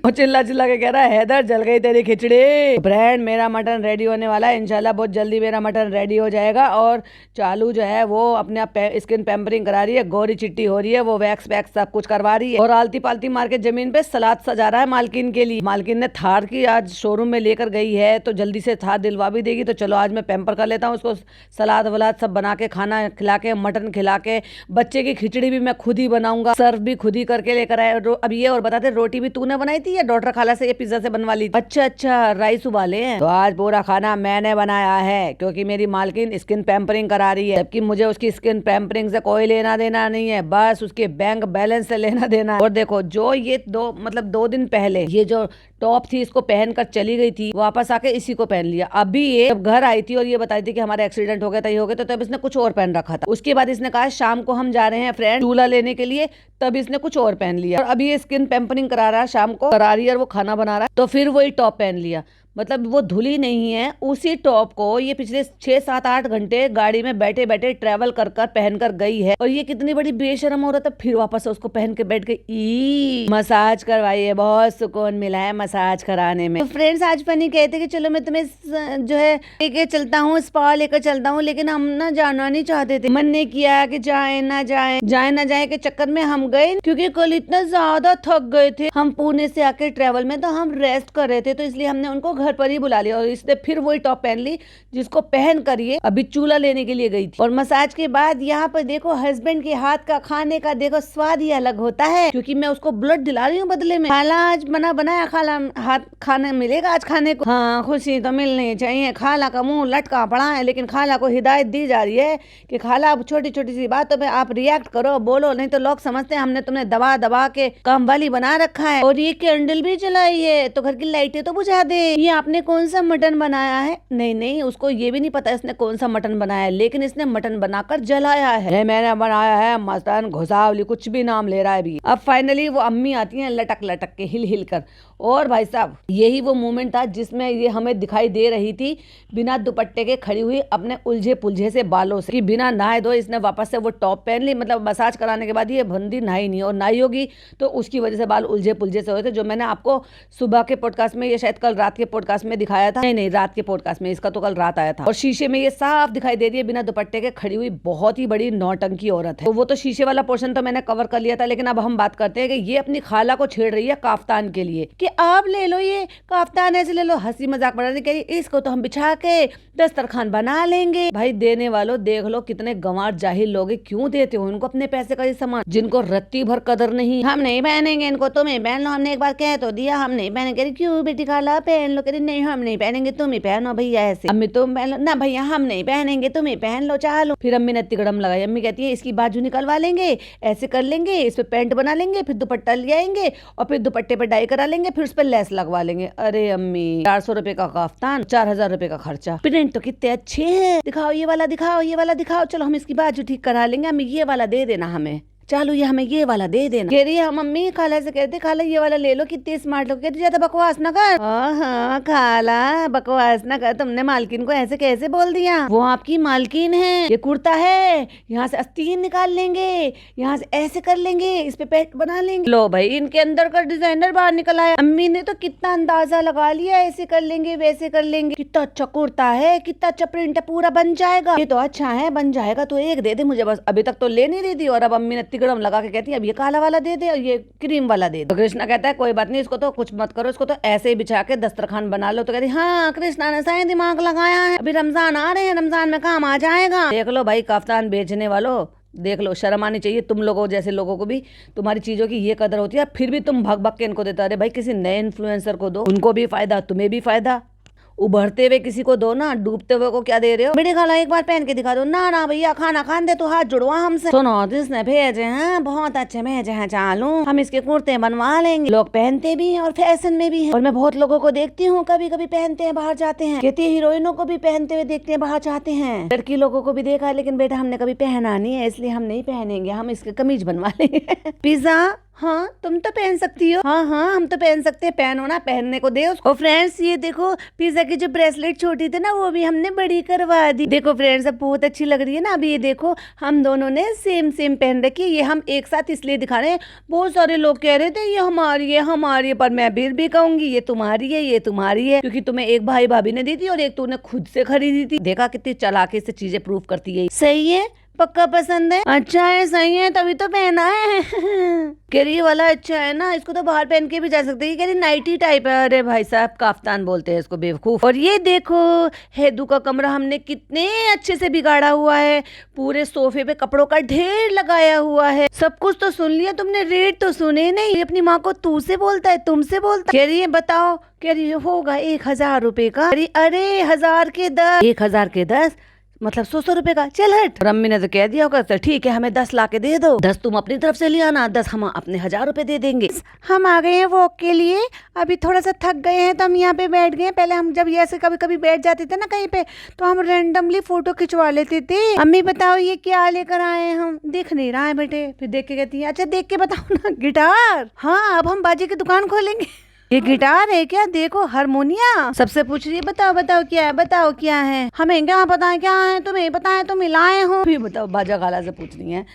और चिल्ला चिल्ला के कह रहा है हैदर जल गई तेरी खिचड़ी। फ्रेंड मेरा मटन रेडी होने वाला है, इंशाल्लाह बहुत जल्दी मेरा मटन रेडी हो जाएगा। और चालू जो है वो अपने आप स्किन पैम्परिंग करा रही है, गोरी चिट्टी हो रही है, वो वैक्स वैक्स सब कुछ करवा रही है और आलती पालती मार के जमीन पे सलाद सजा रहा है मालकिन के लिए। मालकिन ने थार की आज शोरूम में लेकर गई है तो जल्दी से थार दिलवा भी देगी। तो चलो आज मैं पैम्पर कर लेता हूँ उसको, सलाद वलाद सब बना के, खाना खिला के, मटन खिला के। बच्चे की खिचड़ी भी मैं खुद ही बनाऊंगा, सर्व भी खुद ही करके लेकर आए। अब ये और बताते रोटी भी तूने बनाई थी या डॉक्टर खाला से ये पिज्जा से बनवा ली? अच्छा राइस उबाले हैं। तो आज पूरा खाना मैंने बनाया है क्योंकि मेरी मालकिन स्किन पैम्परिंग करा रही है, जबकि मुझे उसकी स्किन पैम्परिंग से कोई लेना देना नहीं है, बस उसके बैंक बैलेंस से लेना देना है। और देखो जो ये 2 दिन पहले ये जो टॉप थी इसको पहनकर चली गई थी, वापस आके इसी को पहन लिया। अभी ये जब घर आई थी और ये बताई थी कि हमारा एक्सीडेंट हो गया था, ये हो गया, तो तब इसने कुछ और पहन रखा था। उसके बाद इसने कहा शाम को हम जा रहे हैं फ्रेंड चूल्हा लेने के लिए, तब इसने कुछ और पहन लिया। और अभी ये स्किन पैम्परिंग करा रहा है, शाम को करा रही है और वो खाना बना रहा है, तो फिर वही टॉप पहन लिया। मतलब वो धुली नहीं है, उसी टॉप को ये पिछले 6-7-8 घंटे गाड़ी में बैठे बैठे ट्रेवल कर पहनकर गई है। और ये कितनी बड़ी बेशरम औरत है, फिर वापस उसको पहन के बैठ गई। मसाज करवाई है, बहुत सुकून मिला है मसाज कराने में। तो फ्रेंड्स आज फनी कहते कि चलो मैं तुम्हें जो है लेके चलता हूँ, स्पा लेकर चलता हूँ, लेकिन हम ना जाना नहीं चाहते थे। मन ने किया कि जाए ना जाए के चक्कर में हम गए, क्योंकि कल इतना ज्यादा थक गए थे हम पुणे से आके ट्रेवल में, तो हम रेस्ट कर रहे थे, तो इसलिए हमने उनको घर पर ही बुला लिया। और इसने फिर वही टॉप पहन ली जिसको पहन कर ये अभी चूल्हा लेने के लिए गई थी। और मसाज के बाद यहाँ पर देखो हस्बैंड के हाथ का खाने का देखो स्वाद ही अलग होता है, क्योंकि मैं उसको ब्लड दिला रही हूँ बदले में। खाला आज बनाया खाला हाथ खाने मिलेगा आज खाने को। हाँ खुशी तो मिलनी चाहिए। खाला का मुंह लटका पड़ा है, लेकिन खाला को हिदायत दी जा रही है कि खाला अब छोटी छोटी सी बातों पे आप रिएक्ट करो, बोलो, नहीं तो लोग समझते हैं हमने तुमने दबा दबा के काम वाली बना रखा है। और ये कैंडल भी जलाई है तो घर की लाइटें तो बुझा दे। ये आपने कौन सा मटन बनाया है? नहीं उसको ये भी नहीं पता इसने कौन सा मटन बनाया है, लेकिन इसने मटन बनाकर जलाया है। मैंने बनाया है मटन घुसावली, कुछ भी नाम ले रहा है भी। अब फाइनली वो अम्मी आती हैं लटक के हिल कर। और भाई साहब यही वो मोमेंट था जिसमें ये हमें दिखाई दे रही थी बिना दुपट्टे के खड़ी हुई अपने उलझे पुलझे से बालों से, कि बिना नहाए धोए इसने वापस से वो टॉप पहन ली। मतलब मसाज कराने के बाद ये बंदी नहाई नहीं, और नहाई होगी तो उसकी वजह से बाल उलझे पुलझे से हुए थे, जो मैंने आपको सुबह के पॉडकास्ट में, ये शायद कल रात के पॉडकास्ट में दिखाया था। नहीं रात के पॉडकास्ट में, इसका तो कल रात आया था। और शीशे में ये साफ दिखाई दे रही है बिना दुपट्टे के खड़ी हुई बहुत ही बड़ी नौटंकी औरत है। तो वो तो शीशे वाला पोर्शन तो मैंने कवर कर लिया था, लेकिन अब हम बात करते हैं कि ये अपनी खाला को छेड़ रही है काफ्तान के लिए कि आप ले लो ये काफ्तान, ऐसे ले लो। हंसी मजाक बना रही, कह रही इसको तो हम बिछा के दस्तरखान बना लेंगे। भाई देने वालों देख लो कितने गंवार जाहिल लोग, क्यों देते हो इनको अपने पैसे का ये सामान, जिनको रत्ती भर कदर नहीं। हम नहीं पहनेंगे इनको, तुम्हें पहन लो, हमने एक बार कह तो दिया हम नहीं पहनेंगे। क्यों बेटी खाला पहन लो, कह रही नहीं हम नहीं पहनेंगे, तुम ही पहनो भैया। ऐसे अम्मी तुम पहन लो ना भैया, हम नहीं पहनेंगे, तुम ही पहन लो चालो। फिर अम्मी ने तिकड़म लगाई। अम्मी कहती है इसकी बाजू निकलवा लेंगे, ऐसे कर लेंगे, इस पे पैंट बना लेंगे, फिर दुपट्टा ले आएंगे और फिर दुपट्टे पे डाई करा लेंगे, फिर उस पर लेस लगवा लेंगे। अरे अम्मी 400 रुपए का काफ्तान, 4000 रुपए का खर्चा। प्रिंट तो कितने अच्छे हैं, दिखाओ ये वाला दिखाओ, ये वाला दिखाओ, चलो हम इसकी बाजू ठीक करा लेंगे। अम्मी ये वाला दे देना हमें, चलो ये हमें ये वाला दे देना। कह रही है मम्मी खाला से कहते खाला ये वाला ले लो, कितने स्मार्ट लोग। कहती ज्यादा बकवास ना कर। हाँ खाला बकवास ना कर, तुमने मालकिन को ऐसे कैसे बोल दिया, वो आपकी मालकिन है। ये कुर्ता है, यहाँ से आस्तीन निकाल लेंगे, यहाँ से ऐसे कर लेंगे, इस पे पैंट बना लेंगे। लो भाई इनके अंदर का डिजाइनर बाहर निकल आया। अम्मी ने तो कितना अंदाजा लगा लिया, ऐसे कर लेंगे वैसे कर लेंगे। कितना अच्छा कुर्ता है, कितना अच्छा प्रिंट है, पूरा बन जाएगा। ये तो अच्छा है, बन जाएगा तो एक दे दे मुझे बस। अभी तक तो ले नहीं रही थी और अब अम्मी ने तिगड़म लगा के कहती है अब ये काला वाला दे दे और ये क्रीम वाला दे दे। तो कृष्णा कहता है कोई बात नहीं, इसको तो कुछ मत करो, इसको तो ऐसे ही बिछा के दस्तरखान बना लो। तो कहती हाँ कृष्णा ने सही दिमाग लगाया है, अभी रमजान आ रहे हैं, रमजान में काम आ जाएगा। देख लो भाई काफ्तान बेचने वालों, देख लो शर्म आनी चाहिए तुम लोगों जैसे लोगों को भी, तुम्हारी चीजों की ये कदर होती है, फिर भी तुम भग भग के इनको देते। अरे भाई किसी नए इन्फ्लुएंसर को दो, उनको भी फायदा तुम्हें भी फायदा। उभरते हुए किसी को दो ना, डूबते हुए को क्या दे रहे हो। बेटे खाला एक बार पहन के दिखा दो ना भैया, खाना खान दे तो हाथ जुड़वा हमसे। सुनो जिसने भेजे हैं बहुत अच्छे भेजे हैं, चालू हम इसके कुर्ते बनवा लेंगे। लोग पहनते भी हैं और फैशन में भी है, और मैं बहुत लोगों को देखती हूँ कभी कभी पहनते हैं बाहर जाते हैं, कहती है हीरोइनों को भी पहनते हुए देखते हैं बाहर जाते हैं, लड़की लोगों को भी देखा है, लेकिन बेटा हमने कभी पहना नहीं है इसलिए हम नहीं पहनेंगे, हम इसके कमीज बनवा लेंगे। पिज्जा हाँ तुम तो पहन सकती हो। हाँ हाँ हम तो पहन सकते हैं, पहनो ना, पहनने को दे उसको। फ्रेंड्स ये देखो पिज्जा की जो ब्रेसलेट छोटी थी ना वो भी हमने बड़ी करवा दी। देखो फ्रेंड्स अब बहुत अच्छी लग रही है ना। अभी ये देखो हम दोनों ने सेम सेम पहन रखी है। ये हम एक साथ इसलिए दिखा रहे हैं, बहुत सारे लोग कह रहे थे ये हमारी है हमारी है, पर मैं फिर भी कहूंगी ये तुम्हारी है, ये तुम्हारी है, क्योंकि तुम्हें एक भाई भाभी ने दी थी और एक तूने खुद से खरीदी थी। देखा कितनी चालाकी से चीजें प्रूव करती है। सही है, पक्का पसंद है, अच्छा है, सही है, तभी तो पहना है। कह रही वाला अच्छा है ना, इसको तो बाहर पहन के भी जा सकते हैं। कह रही नाइटी टाइप है। अरे भाई साहब काफ्तान बोलते हैं इसको, बेवकूफ। और ये देखो हेदू का कमरा हमने कितने अच्छे से बिगाड़ा हुआ है। पूरे सोफे पे कपड़ों का ढेर लगाया हुआ है। सब कुछ तो सुन लिया तुमने, रेट तो सुने नहीं। ये अपनी माँ को तू से बोलता है, तुमसे बोलता है। कह रही है बताओ, कह रही होगा 1000 रुपए का। अरे 1000 के 10, 1000 के 10 मतलब 100 रुपए का। चल हट। रम्मी ने तो कह दिया होगा तो ठीक है हमें 10 ला के दे दो, 10 तुम अपनी तरफ से ले आना, 10 हम अपने 1000 रुपए दे देंगे। हम आ गए हैं वॉक के लिए, अभी थोड़ा सा थक गए हैं तो हम यहाँ पे बैठ गए। पहले हम जब ऐसे कभी कभी बैठ जाते थे ना कहीं पे तो हम रैंडमली फोटो खिंचवा लेते थे। अम्मी बताओ ये क्या लेकर आए हैं हम? दिख नहीं रहा है बेटे। फिर देख के कहती है अच्छा देख के बताओ ना। गिटार। हाँ अब हम बाजे की दुकान खोलेंगे। ये गिटार है क्या? देखो हारमोनिया। सबसे पूछ रही है बताओ बताओ क्या है, बताओ क्या है। हमें क्या पता है क्या है, तुम्हें पता है तुम मिलाए हो। फिर बताओ बाजा गाला से पूछ रही है,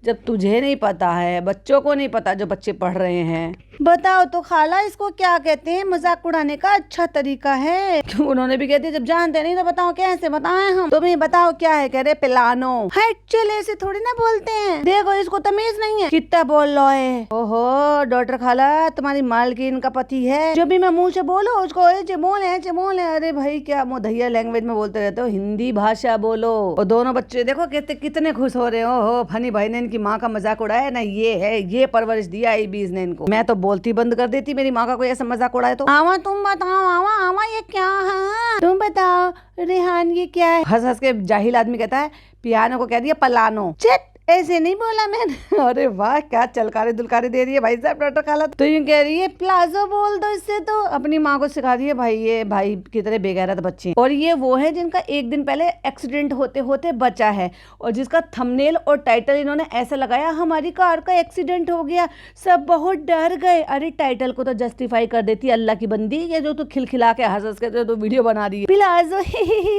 जब तुझे नहीं पता है, बच्चों को नहीं पता जो बच्चे पढ़ रहे हैं। बताओ तो खाला इसको क्या कहते हैं? मजाक उड़ाने का अच्छा तरीका है। क्यों उन्होंने भी कहते जब जानते नहीं तो बताओ कैसे बताएं हम। तुम्हें बताओ क्या है? कह रहे पिलानो। चले ऐसे थोड़ी ना बोलते हैं, देखो इसको तमीज नहीं है, कितना बोल लो है। ओहो डॉक्टर खाला तुम्हारी मालकिन का पति है, जो भी मैं मुंह से बोलो उसको बोले। अरे भाई क्या मोधैया लैंग्वेज में बोलते रहते हो, हिंदी भाषा बोलो। और दोनों बच्चे देखो कहते कितने खुश हो रहे हो। फनी भाई ने इनकी माँ का मजाक उड़ाया ना, ये है ये परवरिश दिया आई बीज ने इनको। मैं तो बोलती बंद कर देती मेरी माँ का कोई ऐसा मजाक उड़ाए तो। आवा तुम बताओ, आवा ये क्या है? तुम बताओ रेहान ये क्या है? हंस हंस के जाहिल आदमी कहता है पियानो को कह दिया पलानो। चिट ऐसे नहीं बोला मैंने। अरे वाह क्या चलकारे दुलकारे दे रही है भाई साहब डॉक्टर खाला। तो यूं कह रही है प्लाजो बोल दो इससे, तो अपनी माँ को सिखा रही है। भाई ये भाई की तरह बेगैरत बच्चे। और ये वो है जिनका एक दिन पहले एक्सीडेंट होते होते बचा है और जिसका थंबनेल और टाइटल इन्होंने ऐसा लगाया हमारी कार का एक्सीडेंट हो गया, सब बहुत डर गए। अरे टाइटल को तो जस्टिफाई कर देती अल्लाह की बंदी, ये जो तू खिलखिला के हंस के तो वीडियो बना रही है प्लाजो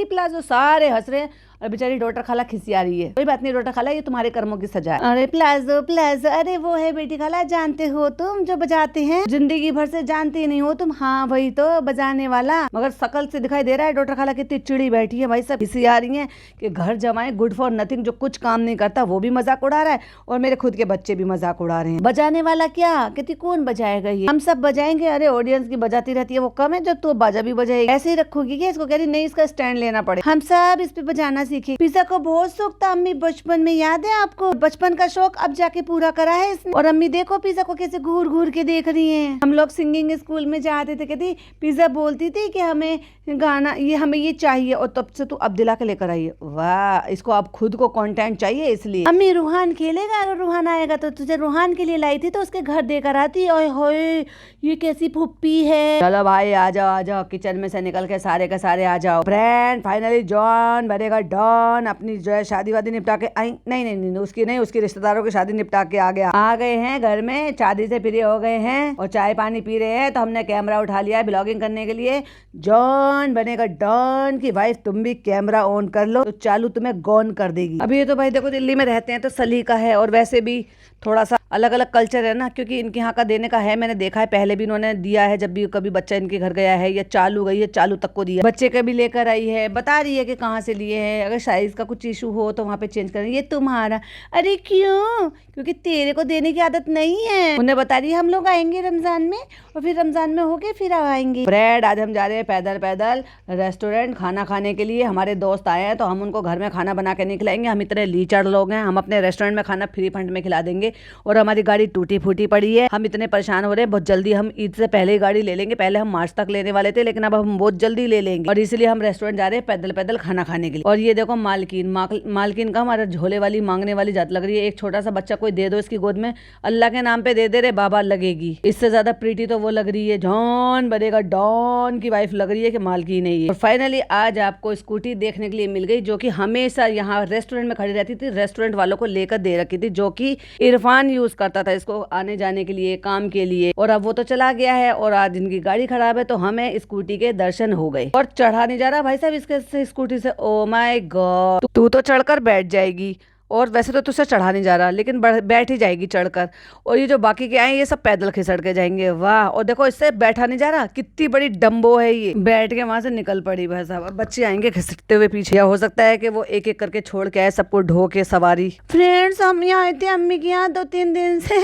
प्लाजो, सारे हंस रहे हैं और बेचारी डॉक्टर खाला खिसिया रही है। कोई बात नहीं डॉक्टर खाला ये तुम्हारे कर्मों की सजा है। अरे प्लाजो प्लाजो, अरे वो है बेटी खाला, जानते हो तुम जो बजाते हैं, जिंदगी भर से जानते नहीं हो तुम। हाँ वही तो बजाने वाला, मगर शकल से दिखाई दे रहा है डॉक्टर खाला कितनी चिड़ी बैठी है। भाई सब खिसिया रही है कि घर जमाए गुड फॉर नथिंग, जो कुछ काम नहीं करता वो भी मजाक उड़ा रहा है और मेरे खुद के बच्चे भी मजाक उड़ा रहे हैं। बजाने वाला क्या कहती, कौन बजाएगा ये? हम सब बजाएंगे। अरे ऑडियंस की बजाती रहती है वो कम है जब तू बाजा भी बजाएगी। ऐसे ही रखोगी क्या इसको? कह रही नहीं इसका स्टैंड लेना पड़े, हम सब इस पे बजाना सीखे। पिज्जा को बहुत शौक था अम्मी बचपन में, याद है आपको? बचपन का शौक अब जाके पूरा करा है इसने। और अम्मी देखो पिज्जा को कैसे घूर घूर के देख रही हैं। हम लोग सिंगिंग स्कूल में जाते थे, कहती पिज्जा बोलती थी कि हमें गाना ये हमें ये चाहिए और तब से तू अब दिला के लेकर आई है। वाह इसको अब खुद को कंटेंट चाहिए इसलिए। अम्मी रूहान खेलेगा और रूहान आएगा तो तुझे रूहान के लिए लाई थी तो उसके घर देकर आती। ओए होए ये कैसी फुप्पी है। चलो भाई आ जाओ किचन में से निकल के सारे के सारे आ जाओ। फ्रेंड फाइनली जॉन बनेगा डॉन, अपनी जो है शादी वादी निपटा के आई। नहीं उसकी रिश्तेदारों की शादी निपटा के आ गए हैं घर में, शादी से फ्री हो गए हैं और चाय पानी पी रहे हैं। तो हमने कैमरा उठा लिया है ब्लॉगिंग करने के लिए। जॉन बनेगा डॉन की वाइफ, तुम भी कैमरा ऑन कर लो तो चालू तुम्हें गॉन कर देगी। अभी ये तो भाई देखो दिल्ली में रहते हैं तो सलीका है और वैसे भी थोड़ा सा अलग अलग कल्चर है ना, क्योंकि इनके यहाँ का देने का है। मैंने देखा है पहले भी इन्होंने दिया है, जब भी कभी बच्चा इनके घर गया है या चालू गई है चालू तक को दिया। बच्चे का भी लेकर आई है, बता रही है कि कहाँ से लिए हैं, अगर साइज का कुछ इशू हो तो वहाँ पे चेंज करें। ये तुम्हारा। अरे क्यों? क्योंकि तेरे को देने की आदत नहीं है। उन्हें बता रही है हम लोग आएंगे रमजान में और फिर रमजान में होके फिर आएंगे। फ्रेंड आज हम जा रहे हैं पैदल रेस्टोरेंट खाना खाने के लिए। हमारे दोस्त आए हैं तो हम उनको घर में खाना बना के नहीं खिलाएंगे। हम इतने लीचड़ लोग हैं, हम अपने रेस्टोरेंट में खाना फ्री फंड में खिला देंगे। और हमारी गाड़ी टूटी फूटी पड़ी है, हम इतने परेशान हो रहे हैं। बहुत जल्दी हम ईद से पहले ही गाड़ी ले लेंगे। पहले हम मार्च तक लेने वाले थे लेकिन अब हम बहुत जल्दी ले लेंगे और इसलिए हम रेस्टोरेंट जा रहे हैं पैदल खाना खाने के लिए। और ये देखो मालकिन, मालकिन का हमारा झोले वाली मांगने वाली जात लग रही है। एक छोटा सा बच्चा कोई दे दो इसकी गोद में, अल्लाह के नाम पे दे दे रे बाबा लगेगी। इससे ज्यादा प्रीटी तो वो लग रही है, जॉन बनेगा डॉन की वाइफ लग रही है कि मालकिन है ये। और फाइनली आज आपको स्कूटी देखने के लिए मिल गई, जो कि हमेशा यहाँ रेस्टोरेंट में खड़ी रहती थी, रेस्टोरेंट वालों को लेकर दे रखी थी, जो कि इरफान यूज करता था इसको आने जाने के लिए, काम के लिए। और अब वो तो चला गया है और आज इनकी गाड़ी खराब है, तो हमें स्कूटी के दर्शन हो गए। और चढ़ा नहीं जा रहा भाई साहब इसके स्कूटी से। ओ माय गॉड, तू तो चढ़कर बैठ जाएगी, और वैसे तो तुझसे चढ़ा नहीं जा रहा, लेकिन बैठ ही जाएगी चढ़कर। और ये जो बाकी के आए ये सब पैदल खिसड़ के जाएंगे। वाह, और देखो इससे बैठा नहीं जा रहा, कितनी बड़ी डम्बो है ये, बैठ के वहां से निकल पड़ी भाई साहब। अब बच्चे आएंगे खिसकते हुए पीछे, या हो सकता है कि वो एक एक करके छोड़ के आए सबको ढो के सवारी। फ्रेंड्स हम यहाँ आए थे अम्मी के यहाँ 2-3 दिन से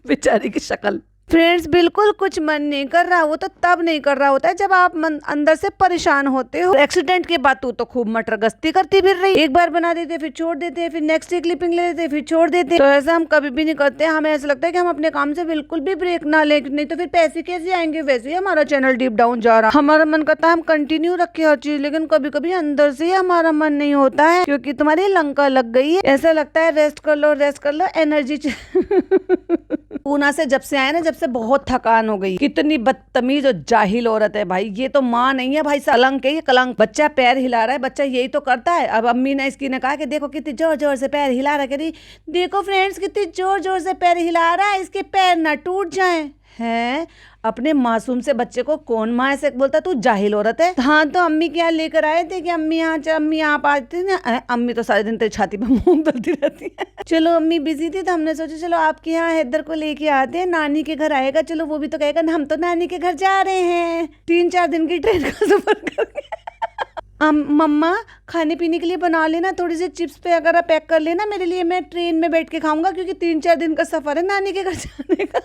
बेचारी की शक्ल। फ्रेंड्स बिल्कुल कुछ मन नहीं कर रहा, वो तो तब नहीं कर रहा होता है जब आप अंदर से परेशान होते हो। एक्सीडेंट के बाद तू तो खूब मटर गश्ती करती फिर रही, एक बार बना देते फिर छोड़ देते, फिर नेक्स्ट डे क्लिपिंग ले लेते फिर छोड़ देते। तो ऐसा हम कभी भी नहीं करते। हमें ऐसा लगता है कि हम अपने काम से बिल्कुल भी ब्रेक ना ले, नहीं तो फिर पैसे कैसे आएंगे। वैसे ही हमारा चैनल डीप डाउन जा रहा, हमारा मन करता है हम कंटिन्यू रखे हर चीज, लेकिन कभी कभी अंदर से हमारा मन नहीं होता है, क्योंकि तुम्हारी लंका लग गई है। ऐसा लगता है रेस्ट कर लो एनर्जी पूना से जब से आए ना, जब से बहुत थकान हो गई। कितनी बदतमीज और जाहिल औरत है भाई, ये तो माँ नहीं है भाई, कलंक है ये, कलंक। बच्चा पैर हिला रहा है, बच्चा यही तो करता है। अब अम्मी ने इसकी ने कहा कि देखो कितनी जोर जोर से पैर हिला रहा है, देखो फ्रेंड्स कितनी जोर जोर से पैर हिला रहा है, इसके पैर ना टूट जाएं। है अपने मासूम से बच्चे को कौन माँ ऐसे बोलता, तू जाहिल औरत है। हाँ तो अम्मी के यहाँ लेकर आए थे कि अम्मी यहाँ आती ना, अम्मी तो सारे दिन तेरी छाती पे मूंग दलती रहती है। चलो अम्मी बिजी थी तो हमने सोचा चलो आपके यहाँ हैदर को लेके आते हैं, नानी के घर आएगा, चलो वो भी तो कहेगा हम तो नानी के घर जा रहे हैं, 3-4 दिन की ट्रेन का सफर करके। मम्मा खाने पीने के लिए बना लेना, थोड़ी सी चिप्स पे अगर पैक कर लेना मेरे लिए, मैं ट्रेन में बैठ के खाऊंगा, क्योंकि 3-4 दिन का सफर है नानी के घर जाने का।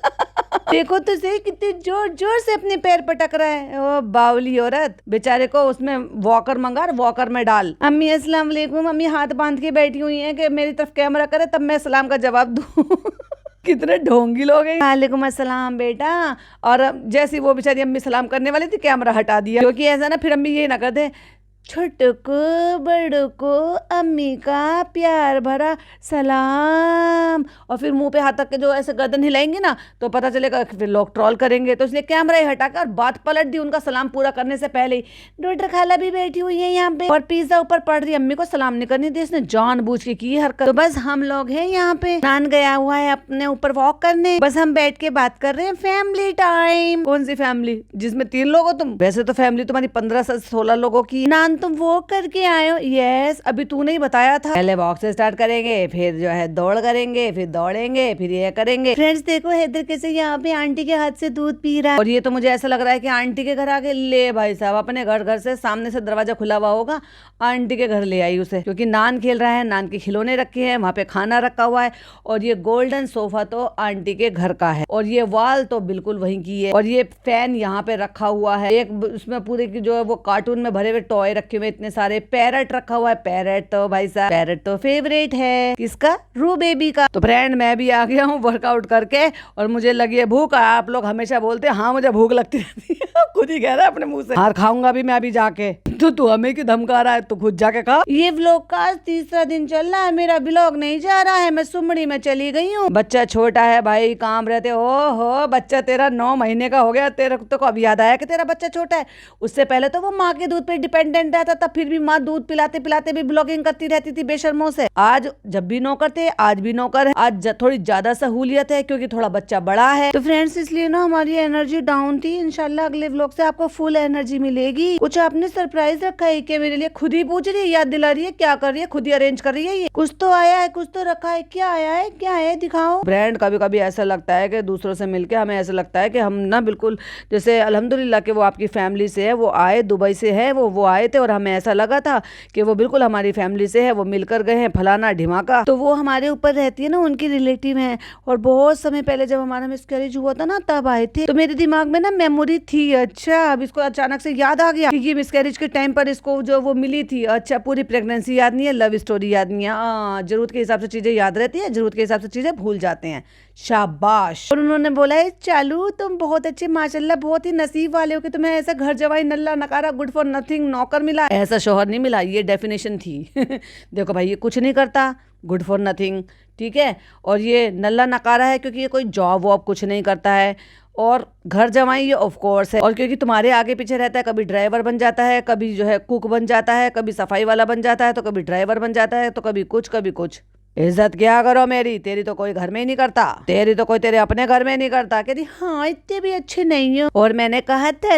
देखो तो सही कितनी जोर जोर से अपने पैर पटक रहा है, ओ बावली औरत। बेचारे को उसमें वॉकर मंगा, वॉकर में डाल। अम्मी अस्सलाम वालेकुम, अम्मी हाथ बांध के बैठी हुई है कि मेरी तरफ कैमरा करे तब मैं सलाम का जवाब दूं। कितने ढोंगी लोग हैं। वालेकुम अस्सलाम बेटा। और जैसी वो बेचारी अम्मी सलाम करने वाली थी, कैमरा हटा दिया, क्योंकि ऐसा ना फिर अम्मी ये ना कर दे, छोटो को बड़ों को अम्मी का प्यार भरा सलाम, और फिर मुंह पे हाथ रख के जो ऐसे गर्दन हिलाएंगे ना तो पता चलेगा, फिर लोग ट्रोल करेंगे। तो इसलिए कैमरा ही हटा कर बात पलट दी उनका सलाम पूरा करने से पहले ही। डॉक्टर खाला भी बैठी हुई है यहाँ पे और पिज्जा ऊपर पड़ रही, अम्मी को सलाम नहीं करनी थी, इसने जानबूझ के की हरकत। तो बस हम लोग हैं यहाँ पे, नान गया हुआ है अपने ऊपर वॉक करने, बस हम बैठ के बात कर रहे हैं, फैमिली टाइम। कौन सी फैमिली जिसमें 3 लोग हो तुम? वैसे तो फैमिली तुम्हारी 15 से 16 लोगों की। नान तुम वो करके आए हो? यस, अभी तूने ही बताया था। पहले वॉक से स्टार्ट करेंगे, फिर जो है दौड़ करेंगे, फिर दौड़ेंगे, फिर ये करेंगे। फ्रेंड्स देखो हैदर कैसे यहाँ पे आंटी के हाथ से दूध पी रहा है, और ये तो मुझे ऐसा लग रहा है कि आंटी के घर आके ले भाई साहब, अपने घर से सामने से दरवाजा खुला हुआ होगा, आंटी के घर ले आई उसे, क्योंकि नान खेल रहा है, नान के खिलौने रखे हैं, वहाँ पे खाना रखा हुआ है, और ये गोल्डन सोफा तो आंटी के घर का है, और ये वॉल तो बिल्कुल वहीं की है, और ये फैन यहाँ पे रखा हुआ है, एक उसमें पूरे की जो है वो कार्टून में भरे हुए टॉय रखे हुए इतने सारे, पैरट रखा हुआ है। पैरट तो भाई साहब, पैरट तो फेवरेट है किसका? रू बेबी का। तो फ्रेंड मैं भी आ गया हूँ वर्कआउट करके, और मुझे लगी है भूख। आप लोग हमेशा बोलते हैं हाँ मुझे भूख लगती रहती है, खुद ही कह रहा है अपने मुंह से, हार खाऊंगा भी मैं अभी जाके। तो तू हमें क्यों धमका रहा है, तू खुद जाके खा। ये व्लॉग का 3रा दिन चल रहा है, मेरा व्लॉग नहीं जा रहा है, मैं सुमड़ी में चली गई हूँ। बच्चा छोटा है भाई, काम रहते। हो बच्चा तेरा 9 महीने का हो गया, तेरे तो को अब याद आया कि तेरा बच्चा छोटा है। उससे पहले तो वो माँ के दूध पे डिपेंडेंट रहता था, फिर भी माँ दूध पिलाते पिलाते भी ब्लॉगिंग करती रहती थी बेशर्मों से। आज जब भी नौकर थे, आज भी नौकर है। आज थोड़ी ज्यादा सहूलियत है क्योंकि थोड़ा बच्चा बड़ा है। तो फ्रेंड्स इसलिए ना हमारी एनर्जी डाउन थी। इंशाल्लाह अगले व्लॉग से आपको फुल एनर्जी मिलेगी। कुछ आपने सरप्राइज रखा है क्या मेरे लिए? खुद ही पूछ रही है, याद दिला रही है, क्या कर रही है, खुद ही अरेंज कर रही है। ये कुछ तो आया है, कुछ तो रखा है, क्या आया है, क्या है, दिखाओ। फ्रेंड कभी कभी ऐसा लगता है कि दूसरों से मिलके हमें ऐसा लगता है कि हम ना बिल्कुल जैसे अल्हम्दुलिल्लाह कि वो आपकी फैमिली से है, वो आए दुबई से है, वो आए थे और हमें ऐसा लगा था कि वो बिल्कुल हमारी फैमिली से है, वो मिलकर गए हैं फलाना ढिमाका। तो वो हमारे ऊपर रहती है ना, उनकी रिलेटिव है, और बहुत समय पहले जब हमारा मिसकैरेज हुआ था ना तब आए थे। तो मेरे दिमाग में ना मेमोरी थी, अच्छा अब इसको अचानक से याद आ गया कि ये मिसकैरेज के टाइम पर इसको जो वो मिली थी। अच्छा पूरी प्रेगनेंसी याद नहीं है, लव स्टोरी याद नहीं है। जरूरत के हिसाब से चीजें याद रहती है, जरूरत के हिसाब से चीजें भूल जाते हैं। शाबाश। और उन्होंने बोला है चालू तुम बहुत अच्छे माशाल्लाह, बहुत ही नसीब वाले हो कि तुम्हें ऐसा घर जवाई नल्ला नकारा गुड फॉर नथिंग नौकर मिला, ऐसा शौहर नहीं मिला। ये डेफिनेशन थी। देखो भाई, ये कुछ नहीं करता, गुड फॉर नथिंग, ठीक है। और ये नल्ला नकारा है क्योंकि ये कोई जॉब वॉब कुछ नहीं करता है। और घर जमाई ये ऑफ कोर्स है, और क्योंकि तुम्हारे आगे पीछे रहता है, कभी ड्राइवर बन जाता है, कभी जो है कुक बन जाता है, कभी सफाई वाला बन जाता है, तो कभी ड्राइवर बन जाता है, तो कभी कुछ कभी कुछ। इज्जत क्या करो मेरी, तेरी तो कोई घर में ही नहीं करता, तेरी तो कोई तेरे अपने घर में नहीं करता। कहती हाँ इतने भी अच्छे नहीं हो। और मैंने कहा था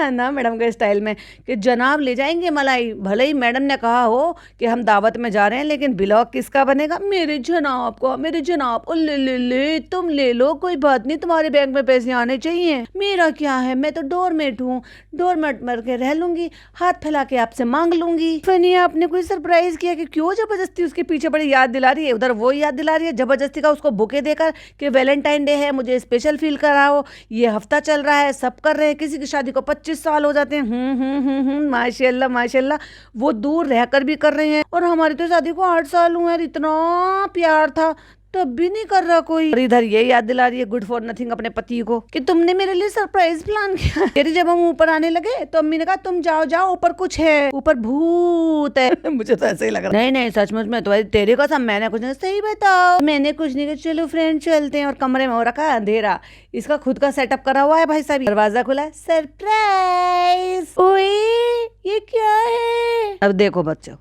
ना मैडम के स्टाइल में कि जनाब ले जाएंगे मलाई। भले ही मैडम ने कहा हो कि हम दावत में जा रहे हैं, लेकिन ब्लॉग किसका बनेगा, मेरे जनाब को, मेरे जनाब। ओ ले तुम ले लो, कोई बात नहीं, तुम्हारे बैंक में पैसे आने चाहिए, मेरा क्या है, मैं तो डोरमेट हूँ, डोरमेट मर के रह लूंगी, हाथ फैला के आपसे मांग लूंगी। फनी आपने कोई सरप्राइज किया कि क्यों जबरदस्ती उसके पीछे बड़ी याद दिला रही है, उधर वो याद दिला रही है जबरदस्ती का उसको बुके देकर कि वैलेंटाइन डे है, मुझे स्पेशल फील कराओ, ये हफ्ता चल रहा है, सब कर रहे हैं, किसी की शादी को 25 साल हो जाते हैं। माशाल्लाह माशाल्लाह, वो दूर रहकर भी कर रहे हैं, और हमारी तो शादी को 8 साल हुए, इतना प्यार था तब भी नहीं कर रहा कोई। और इधर ये याद दिला रही है गुड फॉर नथिंग अपने पति को कि तुमने मेरे लिए सरप्राइज प्लान किया। तेरी जब हम ऊपर आने लगे तो अम्मी ने कहा तुम जाओ जाओ, ऊपर कुछ है, ऊपर भूत है। मुझे तो ऐसे ही लग रहा है। नहीं सचमुच में तो तेरे कसम मैंने कुछ नहीं। सही बताओ, मैंने कुछ नहीं किया। चलो फ्रेंड चलते हैं। और कमरे में हो रखा है अंधेरा, इसका खुद का सेटअप करा हुआ है भाई साहब। दरवाजा खुला है, सरप्राइज। ओए ये क्या है? अब देखो बच्चों,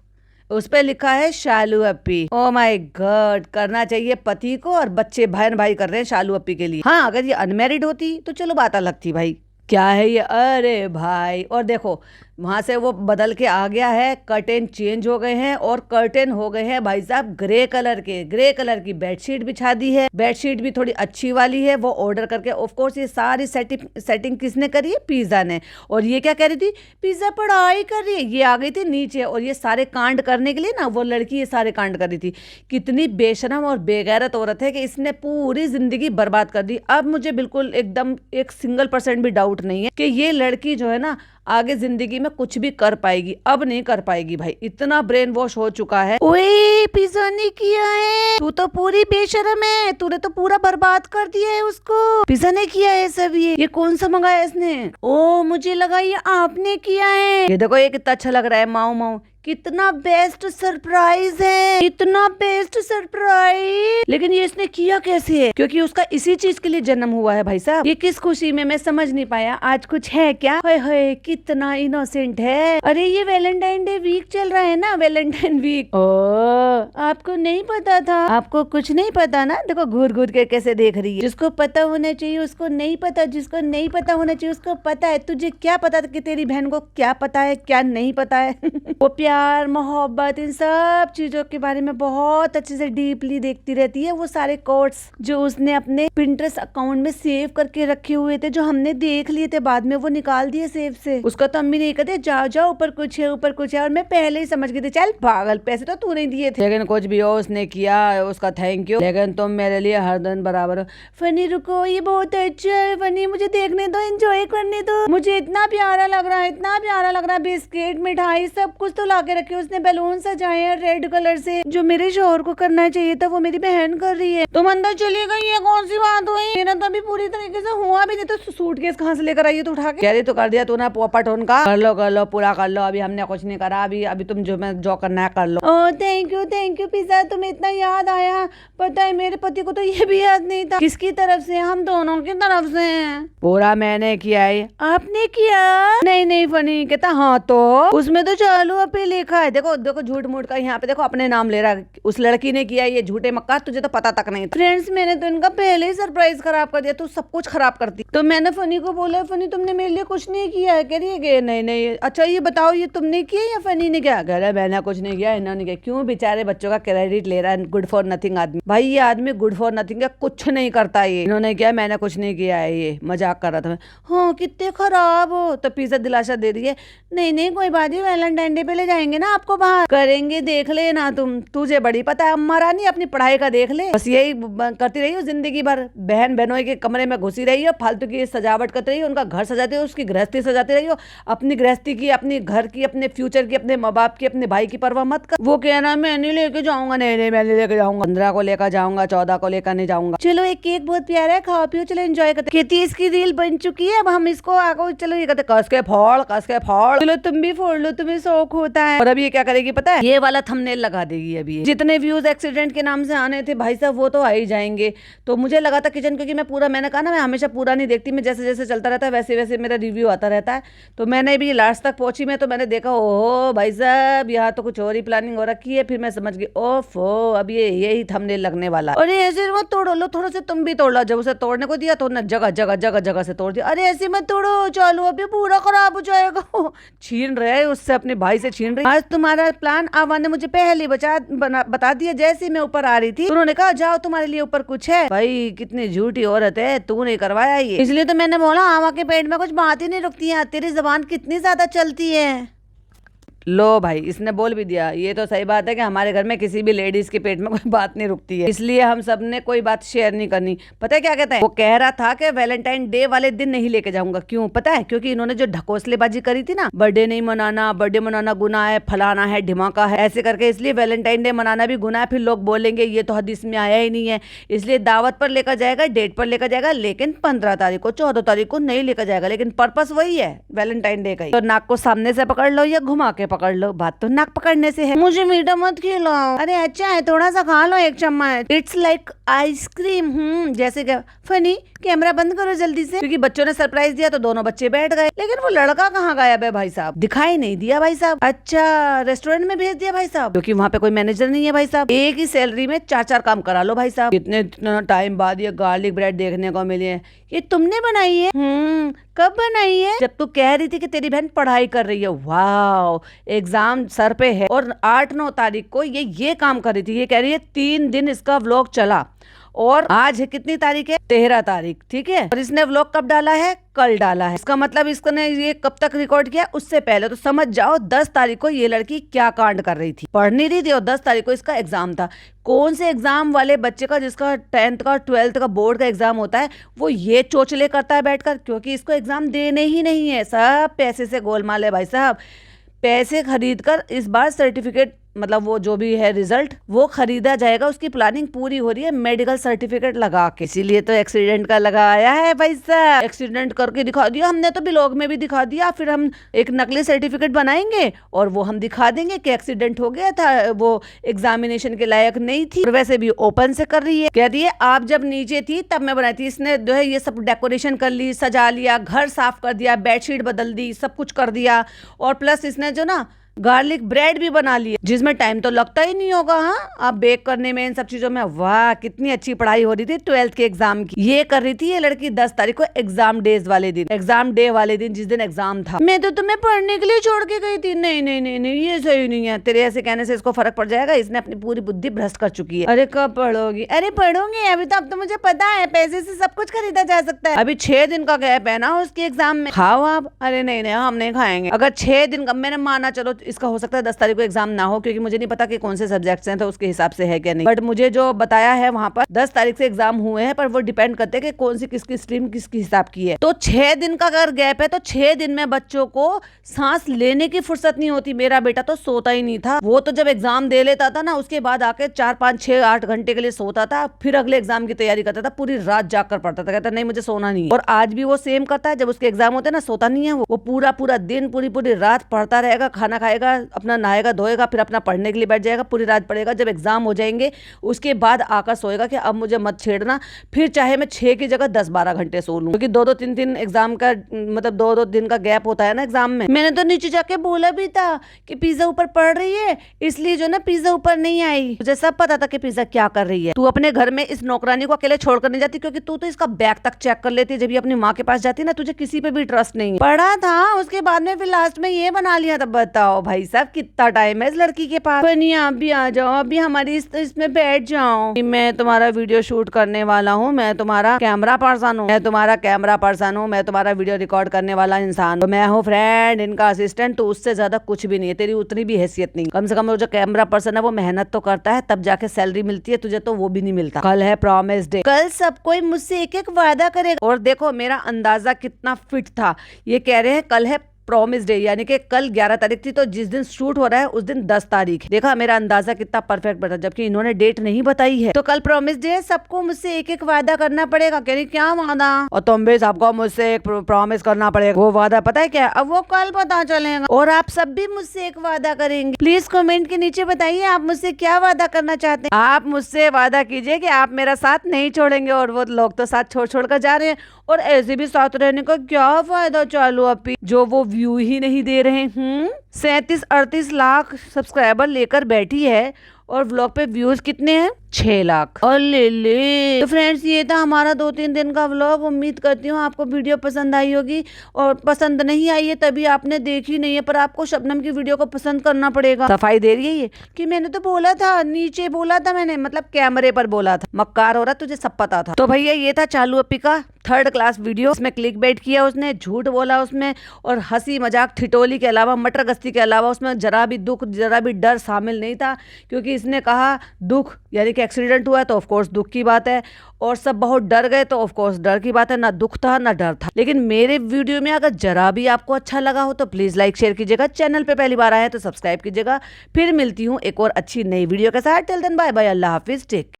उस पे लिखा है शालू अप्पी। ओ माय गॉड, करना चाहिए पति को, और बच्चे बहन भाई कर रहे हैं शालू अप्पी के लिए। हाँ, अगर ये अनमैरिड होती तो चलो बात अलग थी भाई। क्या है ये, अरे भाई। और देखो वहां से वो बदल के आ गया है, कर्टेन चेंज हो गए हैं, और कर्टेन हो गए हैं भाई साहब ग्रे कलर के। ग्रे कलर की बेडशीट बिछा दी है, बेडशीट भी थोड़ी अच्छी वाली है, वो ऑर्डर करके। ऑफ कोर्स ये सारी सेटिंग किसने करी है, पिज्जा ने। और ये क्या कह रही थी, पिज्जा पढ़ाई कर रही है, ये आ गई थी नीचे। और ये सारे कांड करने के लिए ना वो लड़की ये सारे कांड कर रही थी। कितनी बेशरम और बेगैरत औरत है कि इसने पूरी जिंदगी बर्बाद कर दी। अब मुझे बिल्कुल एकदम 1% भी डाउट नहीं है कि ये लड़की जो है ना आगे जिंदगी में कुछ भी कर पाएगी। अब नहीं कर पाएगी भाई, इतना ब्रेन वॉश हो चुका है। ओए पिज्जा ने किया है, तू तो पूरी बेशरम है, तूने तो पूरा बर्बाद कर दिया है उसको। पिज्जा ने किया है सब। ये कौन सा मंगाया इसने? ओ मुझे लगा ये आपने किया है। ये देखो ये कितना अच्छा लग रहा है, माऊ माऊ। कितना बेस्ट सरप्राइज है, इतना बेस्ट सरप्राइज। लेकिन ये इसने किया कैसे है, क्योंकि उसका इसी चीज के लिए जन्म हुआ है भाई साहब। ये किस खुशी में, मैं समझ नहीं पाया। आज कुछ है क्या? हाय कितना इनोसेंट है। अरे ये वैलेंटाइन डे वीक चल रहा है ना, वैलेंटाइन वीक। ओ आपको नहीं पता था? आपको कुछ नहीं पता ना। देखो घूर घूर के कैसे देख रही है। जिसको पता होना चाहिए उसको नहीं पता, जिसको नहीं पता होना चाहिए उसको पता है। तुझे क्या पता कि तेरी बहन को क्या पता है क्या नहीं पता है? वो प्यार मोहब्बत इन सब चीजों के बारे में बहुत अच्छे से डीपली देखती रहती है। वो सारे कोट्स जो उसने अपने पिंटरेस्ट अकाउंट में सेव करके रखे हुए थे, जो हमने देख लिए थे, बाद में वो निकाल दिए सेव से। उसका तो अम्मी नहीं कहते जाओ जाओ ऊपर कुछ है, ऊपर कुछ है। और मैं पहले ही समझ गई थी, चल पागल, पैसे तो तू नहीं दिए थे। लेकिन कुछ भी हो उसने किया, उसका थैंक यू। लेकिन तुम मेरे लिए हर दिन बराबर हो। फनी रुको, ये बहुत अच्छा है। फनी मुझे देखने दो, एंजॉय करने दो। मुझे इतना प्यारा लग रहा है, इतना प्यारा लग रहा है। बिस्किट मिठाई सब कुछ तो के रखे। उसने बैलून सजाए हैं रेड कलर से, जो मेरे शोहर को करना चाहिए था वो मेरी बहन कर रही है। तुम अंदर चलिएगा, ये कौन सी बात हुई? मेरा तो अभी पूरी तरीके से हुआ भी नहीं। तो सूटकेस कहाँ से लेकर आई है? तो उठा के कह रही तो कर दिया तू ना पोपट उनका। कर लो पूरा कर लो। अभी हमने कुछ नहीं करा, अभी तुम जो करना है कर लो। ओह थैंक यू पिज्जा, तुम्हें इतना याद आया। पता है मेरे पति को तो ये भी याद नहीं था। किसकी तरफ से? हम दोनों की तरफ से। पूरा मैंने किया है। आपने किया? नहीं फनी कहता हाँ तो उसमें तो चालू अपे लिखा है। देखो झूठ मूठ का यहाँ पे देखो अपने नाम ले रहा है। उस लड़की ने किया ये झूठे मक्कार, तुझे तो पता तक नहीं था। फ्रेंड्स मैंने तो इनका पहले ही सरप्राइज खराब कर दिया, तू सब कुछ खराब करती। तो मैंने फनी को बोला फनी तुमने मेरे लिए कुछ नहीं किया है। कह रही है नहीं। अच्छा ये बताओ ये तुमने किया या फनी ने किया? कह रहा है मैंने कुछ नहीं किया, इन्होंने किया। क्यों बेचारे बच्चों का क्रेडिट ले रहा है गुड फॉर नथिंग आदमी। भाई ये आदमी गुड फॉर नथिंग का कुछ नहीं करता। ये इन्होंने किया, मैंने कुछ नहीं किया है, ये मजाक कर रहा था। हाँ कितने खराब हो। तो पिज्जा दिलासा दे दिए। नहीं कोई बात नहीं, वैलेंटाइन डे पे ले जाएंगे जाएंगे ना आपको बाहर, करेंगे देख लेना तुझे बड़ी पता है अम्मा रानी, अपनी पढ़ाई का देख ले। बस यही करती रही हो जिंदगी भर, बहन बहनों के कमरे में घुसी रही हो, फालतू की सजावट करती रही हो, उनका घर सजाती हो, उसकी गृहस्थी सजाती रही हो। अपनी गृहस्थी की, अपनी घर की, अपने फ्यूचर की, अपने माँ बाप की, अपने भाई की परवाह मत कर। वो कहना मैं नहीं लेके जाऊंगा, नहीं मैं नहीं लेके जाऊंगा, 15 को लेकर जाऊंगा, 14 को लेकर नहीं जाऊंगा। चलो एक केक बहुत प्यारा है, खाओ पियो, चलो एंजॉय करते। खेती इसकी रील बन चुकी है, अब हम इसको आगे चलो ये कहते कस के फोड़, चलो तुम भी फोड़ लो, तुम्हें शौक होता है। और अब ये क्या करेगी पता है, ये वाला थंबनेल लगा देगी। अभी जितने व्यूज एक्सीडेंट के नाम से आने थे भाई साहब वो तो आ ही जाएंगे। तो मुझे लगा था किचन, क्योंकि मैंने कहा ना मैं हमेशा पूरा नहीं देखती, मैं जैसे जैसे चलता रहता है वैसे वैसे मेरा रिव्यू आता रहता है। तो मैंने भी लास्ट तक पहुंची मैं, तो मैंने देखा ओहो भाई साहब यहाँ तो कुछ और ही प्लानिंग हो रखी है। फिर मैं समझ गई ओफो अब ये यही थंबनेल लगने वाला। अरे ऐसे मत तोड़ो, लो थोड़ा सा तुम भी तोड़ लो। जब उसे तोड़ने को दिया तो ना जगह से तोड़ दिया। अरे ऐसे मत तोड़ो, चलो अभी पूरा खराब हो जाएगा। छीन रहे उससे, अपने भाई से छीन रही। आज तुम्हारा प्लान आवा ने मुझे पहले बता दिया। जैसे मैं ऊपर आ रही थी उन्होंने कहा जाओ तुम्हारे लिए ऊपर कुछ है। भाई कितनी झूठी औरत है, तू नहीं करवाया ये, इसलिए तो मैंने बोला आवा के पेट में कुछ बात ही नहीं रुकती है, तेरी जबान कितनी ज्यादा चलती है। लो भाई इसने बोल भी दिया। ये तो सही बात है कि हमारे घर में किसी भी लेडीज के पेट में कोई बात नहीं रुकती है, इसलिए हम सब ने कोई बात शेयर नहीं करनी। पता है क्या कहते हैं, वो कह रहा था कि वैलेंटाइन डे वाले दिन नहीं लेके जाऊंगा। क्यों पता है, क्योंकि इन्होंने जो ढकोसलेबाजी करी थी ना, बर्थडे नहीं मनाना, बर्थडे मनाना गुनाह है, फलाना है, ढिमाका है, ऐसे करके, इसलिए वैलेंटाइन डे मनाना भी गुनाह है। फिर लोग बोलेंगे ये तो हदीस में आया ही नहीं है, इसलिए दावत पर लेकर जाएगा, डेट पर लेकर जाएगा, लेकिन 15 तारीख को 14 तारीख को नहीं लेकर जाएगा। लेकिन पर्पस वही है वैलेंटाइन डे का ही। तो नाक को सामने से पकड़ लो या घुमा के पकड़ लो, बात तो नाक पकड़ने से है। मुझे मीठा मत खिलाओ। अरे अच्छा है थोड़ा सा खा लो, एक चम्मच। It's like ice cream. जैसे क्या फनी, कैमरा बंद करो जल्दी से, क्योंकि बच्चों ने सरप्राइज दिया तो दोनों बच्चे बैठ गए। लेकिन वो लड़का कहाँ गायब है भाई साहब, दिखाई नहीं दिया भाई साहब। अच्छा रेस्टोरेंट में भेज दिया भाई साहब, क्योंकि वहाँ पे कोई मैनेजर नहीं है भाई साहब। एक ही सैलरी में 4 काम करा लो भाई साहब। कितने टाइम बाद ये गार्लिक ब्रेड देखने को मिली है। ये तुमने बनाई है? कब बनाई है? जब तू कह रही थी कि तेरी बहन पढ़ाई कर रही है। वाह, एग्जाम सर पे है और 8-9 तारीख को ये काम कर रही थी। ये कह रही है 3 दिन इसका व्लॉग चला और आज है कितनी तारीख है, 13 तारीख, ठीक है। और इसने व्लॉग कब डाला है, कल डाला है। इसका मतलब इसने ये कब तक रिकॉर्ड किया, उससे पहले। तो समझ जाओ 10 तारीख को ये लड़की क्या कांड कर रही थी, पढ़ नहीं रही थी। और 10 तारीख को इसका एग्जाम था। कौन से एग्जाम वाले बच्चे का, जिसका 10th का 12th का बोर्ड का एग्जाम होता है, वो ये चोचले करता है बैठकर, क्योंकि इसको एग्जाम देने ही नहीं है। सब पैसे से गोलमाल है भाई साहब। पैसे खरीद कर इस बार सर्टिफिकेट, मतलब वो जो भी है रिजल्ट वो खरीदा जाएगा। उसकी प्लानिंग पूरी हो रही है मेडिकल सर्टिफिकेट लगा के, इसीलिए तो एक्सीडेंट का लगाया है भाई साहब। एक्सीडेंट करके दिखा दिया हमने, तो ब्लॉग में भी दिखा दिया। फिर हम एक नकली सर्टिफिकेट बनाएंगे और वो हम दिखा देंगे कि एक्सीडेंट हो गया था, वो एग्जामिनेशन के लायक नहीं थी। और वैसे भी ओपन से कर रही है, कह रही है आप जब नीचे थी तब मैं बनाई थी। इसने जो है ये सब डेकोरेशन कर ली, सजा लिया, घर साफ कर दिया, बेडशीट बदल दी, सब कुछ कर दिया। और प्लस इसने जो ना गार्लिक ब्रेड भी बना लिए, जिसमें टाइम तो लगता ही नहीं होगा। हाँ, आप बेक करने में, इन सब चीजों में। वाह कितनी अच्छी पढ़ाई हो रही थी 12th के एग्जाम की। ये कर रही थी ये लड़की 10 तारीख को एग्जाम डेज वाले दिन, एग्जाम डे वाले दिन, जिस दिन एग्जाम था। मैं तो तुम्हें पढ़ने के लिए छोड़ के गई थी। नहीं नहीं नहीं नहीं, ये सही नहीं है। तेरे ऐसे कहने से इसको फर्क पड़ जाएगा। इसने अपनी पूरी बुद्धि भ्रष्ट कर चुकी है। अरे कब पढ़ोगी? अरे पढ़ोगी अभी तो, अब तो मुझे पता है पैसे से सब कुछ खरीदा जा सकता है। अभी 6 दिन का गैप है ना उसके एग्जाम में, खाओ आप। अरे नहीं नहीं हम नहीं खाएंगे। अगर 6 दिन का, मैंने माना चलो इसका हो सकता है 10 तारीख को एग्जाम ना हो, क्योंकि मुझे नहीं पता कि कौन से सब्जेक्ट्स हैं तो उसके हिसाब से है क्या नहीं। बट मुझे जो बताया है वहां पर 10 तारीख से एग्जाम हुए हैं, पर वो डिपेंड करते हैं कि कौन सी किसकी स्ट्रीम किसकी हिसाब की है। तो 6 दिन का अगर गैप है तो 6 दिन में बच्चों को सांस लेने की फुर्सत नहीं होती। मेरा बेटा तो सोता ही नहीं था। वो तो जब एग्जाम दे लेता था ना, उसके बाद आके 4, 5, 6, 8 घंटे के लिए सोता था, फिर अगले एग्जाम की तैयारी करता था, पूरी रात जाग कर पढ़ता था। कहता नहीं मुझे सोना नहीं है। और आज भी वो सेम करता है। जब उसके एग्जाम होते हैं ना, सोता नहीं है वो पूरा दिन, पूरी रात पढ़ता रहेगा, खाना खाएगा, अपना नहाएगा धोएगा, फिर अपना पढ़ने के लिए बैठ जाएगा, पूरी रात पढ़ेगा। जब एग्जाम हो जाएंगे उसके बाद आकर सोएगा कि अब मुझे मत छेड़ना। फिर चाहे मैं 6 की जगह 10-12 घंटे सो लूं, क्योंकि 2-2, 3-3 एग्जाम का, मतलब 2-2 दिन का गैप होता है ना एग्जाम में। मैंने तो नीचे जाके बोला भी था कि पिज्जा ऊपर पढ़ रही है, इसलिए जो ना पिज्जा ऊपर नहीं आई। मुझे सब पता था कि पिज्जा क्या कर रही है। तू अपने घर में इस नौकरानी को अकेले छोड़कर नहीं जाती, क्योंकि तू तो इसका बैग तक चेक कर लेती है जब ये अपनी माँ के पास जाती है ना। तुझे किसी पे भी ट्रस्ट नहीं है। पढ़ा था, उसके बाद में फिर लास्ट में ये बना लिया था। बताओ भाई साहब कितना टाइम है इस लड़की के पास। बनी आप भी आ जाओ, अभी हमारी इसमें बैठ जाओ। मैं तुम्हारा वीडियो शूट करने वाला हूँ, मैं तुम्हारा कैमरा पर्सन हूँ, मैं तुम्हारा कैमरा पर्सन हूँ, मैं तुम्हारा वीडियो रिकॉर्ड करने वाला इंसान हूँ। मैं हूँ फ्रेंड इनका असिस्टेंट, तो उससे ज्यादा कुछ भी नहीं है, तेरी उतनी भी हैसियत नहीं। कम से कम वो जो कैमरा पर्सन है वो मेहनत तो करता है, तब जाके सैलरी मिलती है, तुझे तो वो भी नहीं मिलता। कल है प्रॉमिस डे, कल सब कोई मुझसे एक एक वादा करेगा। और देखो मेरा अंदाजा कितना फिट था, ये कह रहे हैं कल है प्रॉमिस डे, यानी कि कल 11 तारीख थी, तो जिस दिन शूट हो रहा है उस दिन 10 तारीख है। देखा मेरा अंदाजा कितना परफेक्ट बैठा, जबकि इन्होंने डेट नहीं बताई है। तो कल प्रॉमिस डे है, सबको मुझसे एक एक वादा करना पड़ेगा। कह रही क्या वादा? और तुम भी सबको मुझसे एक प्रॉमिस करना पड़ेगा। वो वादा पता है क्या? अब वो कल पता चलेगा। और आप सब भी मुझसे एक वादा करेंगे। प्लीज कमेंट के नीचे बताइए आप मुझसे क्या वादा करना चाहते हैं। आप मुझसे वादा कीजिए कि आप मेरा साथ नहीं छोड़ेंगे। और वो लोग तो साथ छोड़ कर जा रहे हैं, और ऐसे भी साथ रहने का क्या फायदा चालू अपी, जो वो व्यू ही नहीं दे रहे। 37-38 लाख सब्सक्राइबर लेकर बैठी है, और व्लॉग पे व्यूज कितने हैं? 6 लाख। और ले तो फ्रेंड्स, ये था हमारा 2-3 दिन का व्लॉग। उम्मीद करती हूँ आपको वीडियो पसंद आई होगी, और पसंद नहीं आई है तभी आपने देखी नहीं है, पर आपको शबनम की वीडियो को पसंद करना पड़ेगा। सफाई दे रही है ये कि मैंने तो बोला था, नीचे बोला था मैंने, मतलब कैमरे पर बोला था। मक्कार हो रहा, तुझे सब पता था। तो भैया ये था चालू अपी का 3rd क्लास वीडियो। इसमें क्लिक बैट किया उसने, झूठ बोला उसमें, और हंसी मजाक ठिठोली के अलावा, मटर गश्ती के अलावा उसमें जरा भी दुख, जरा भी डर शामिल नहीं था। क्योंकि इसने कहा दुख यानी कि एक्सीडेंट हुआ है, तो ऑफकोर्स दुख की बात है, और सब बहुत डर गए तो ऑफकोर्स डर की बात है। ना दुख था ना डर था। लेकिन मेरे वीडियो में अगर जरा भी आपको अच्छा लगा हो तो प्लीज लाइक शेयर कीजिएगा। चैनल पे पहली बार आए हैं तो सब्सक्राइब कीजिएगा। फिर मिलती हूँ एक और अच्छी नई वीडियो के साथ। टिल देन बाय बाय, अल्लाह हाफिज, टेक।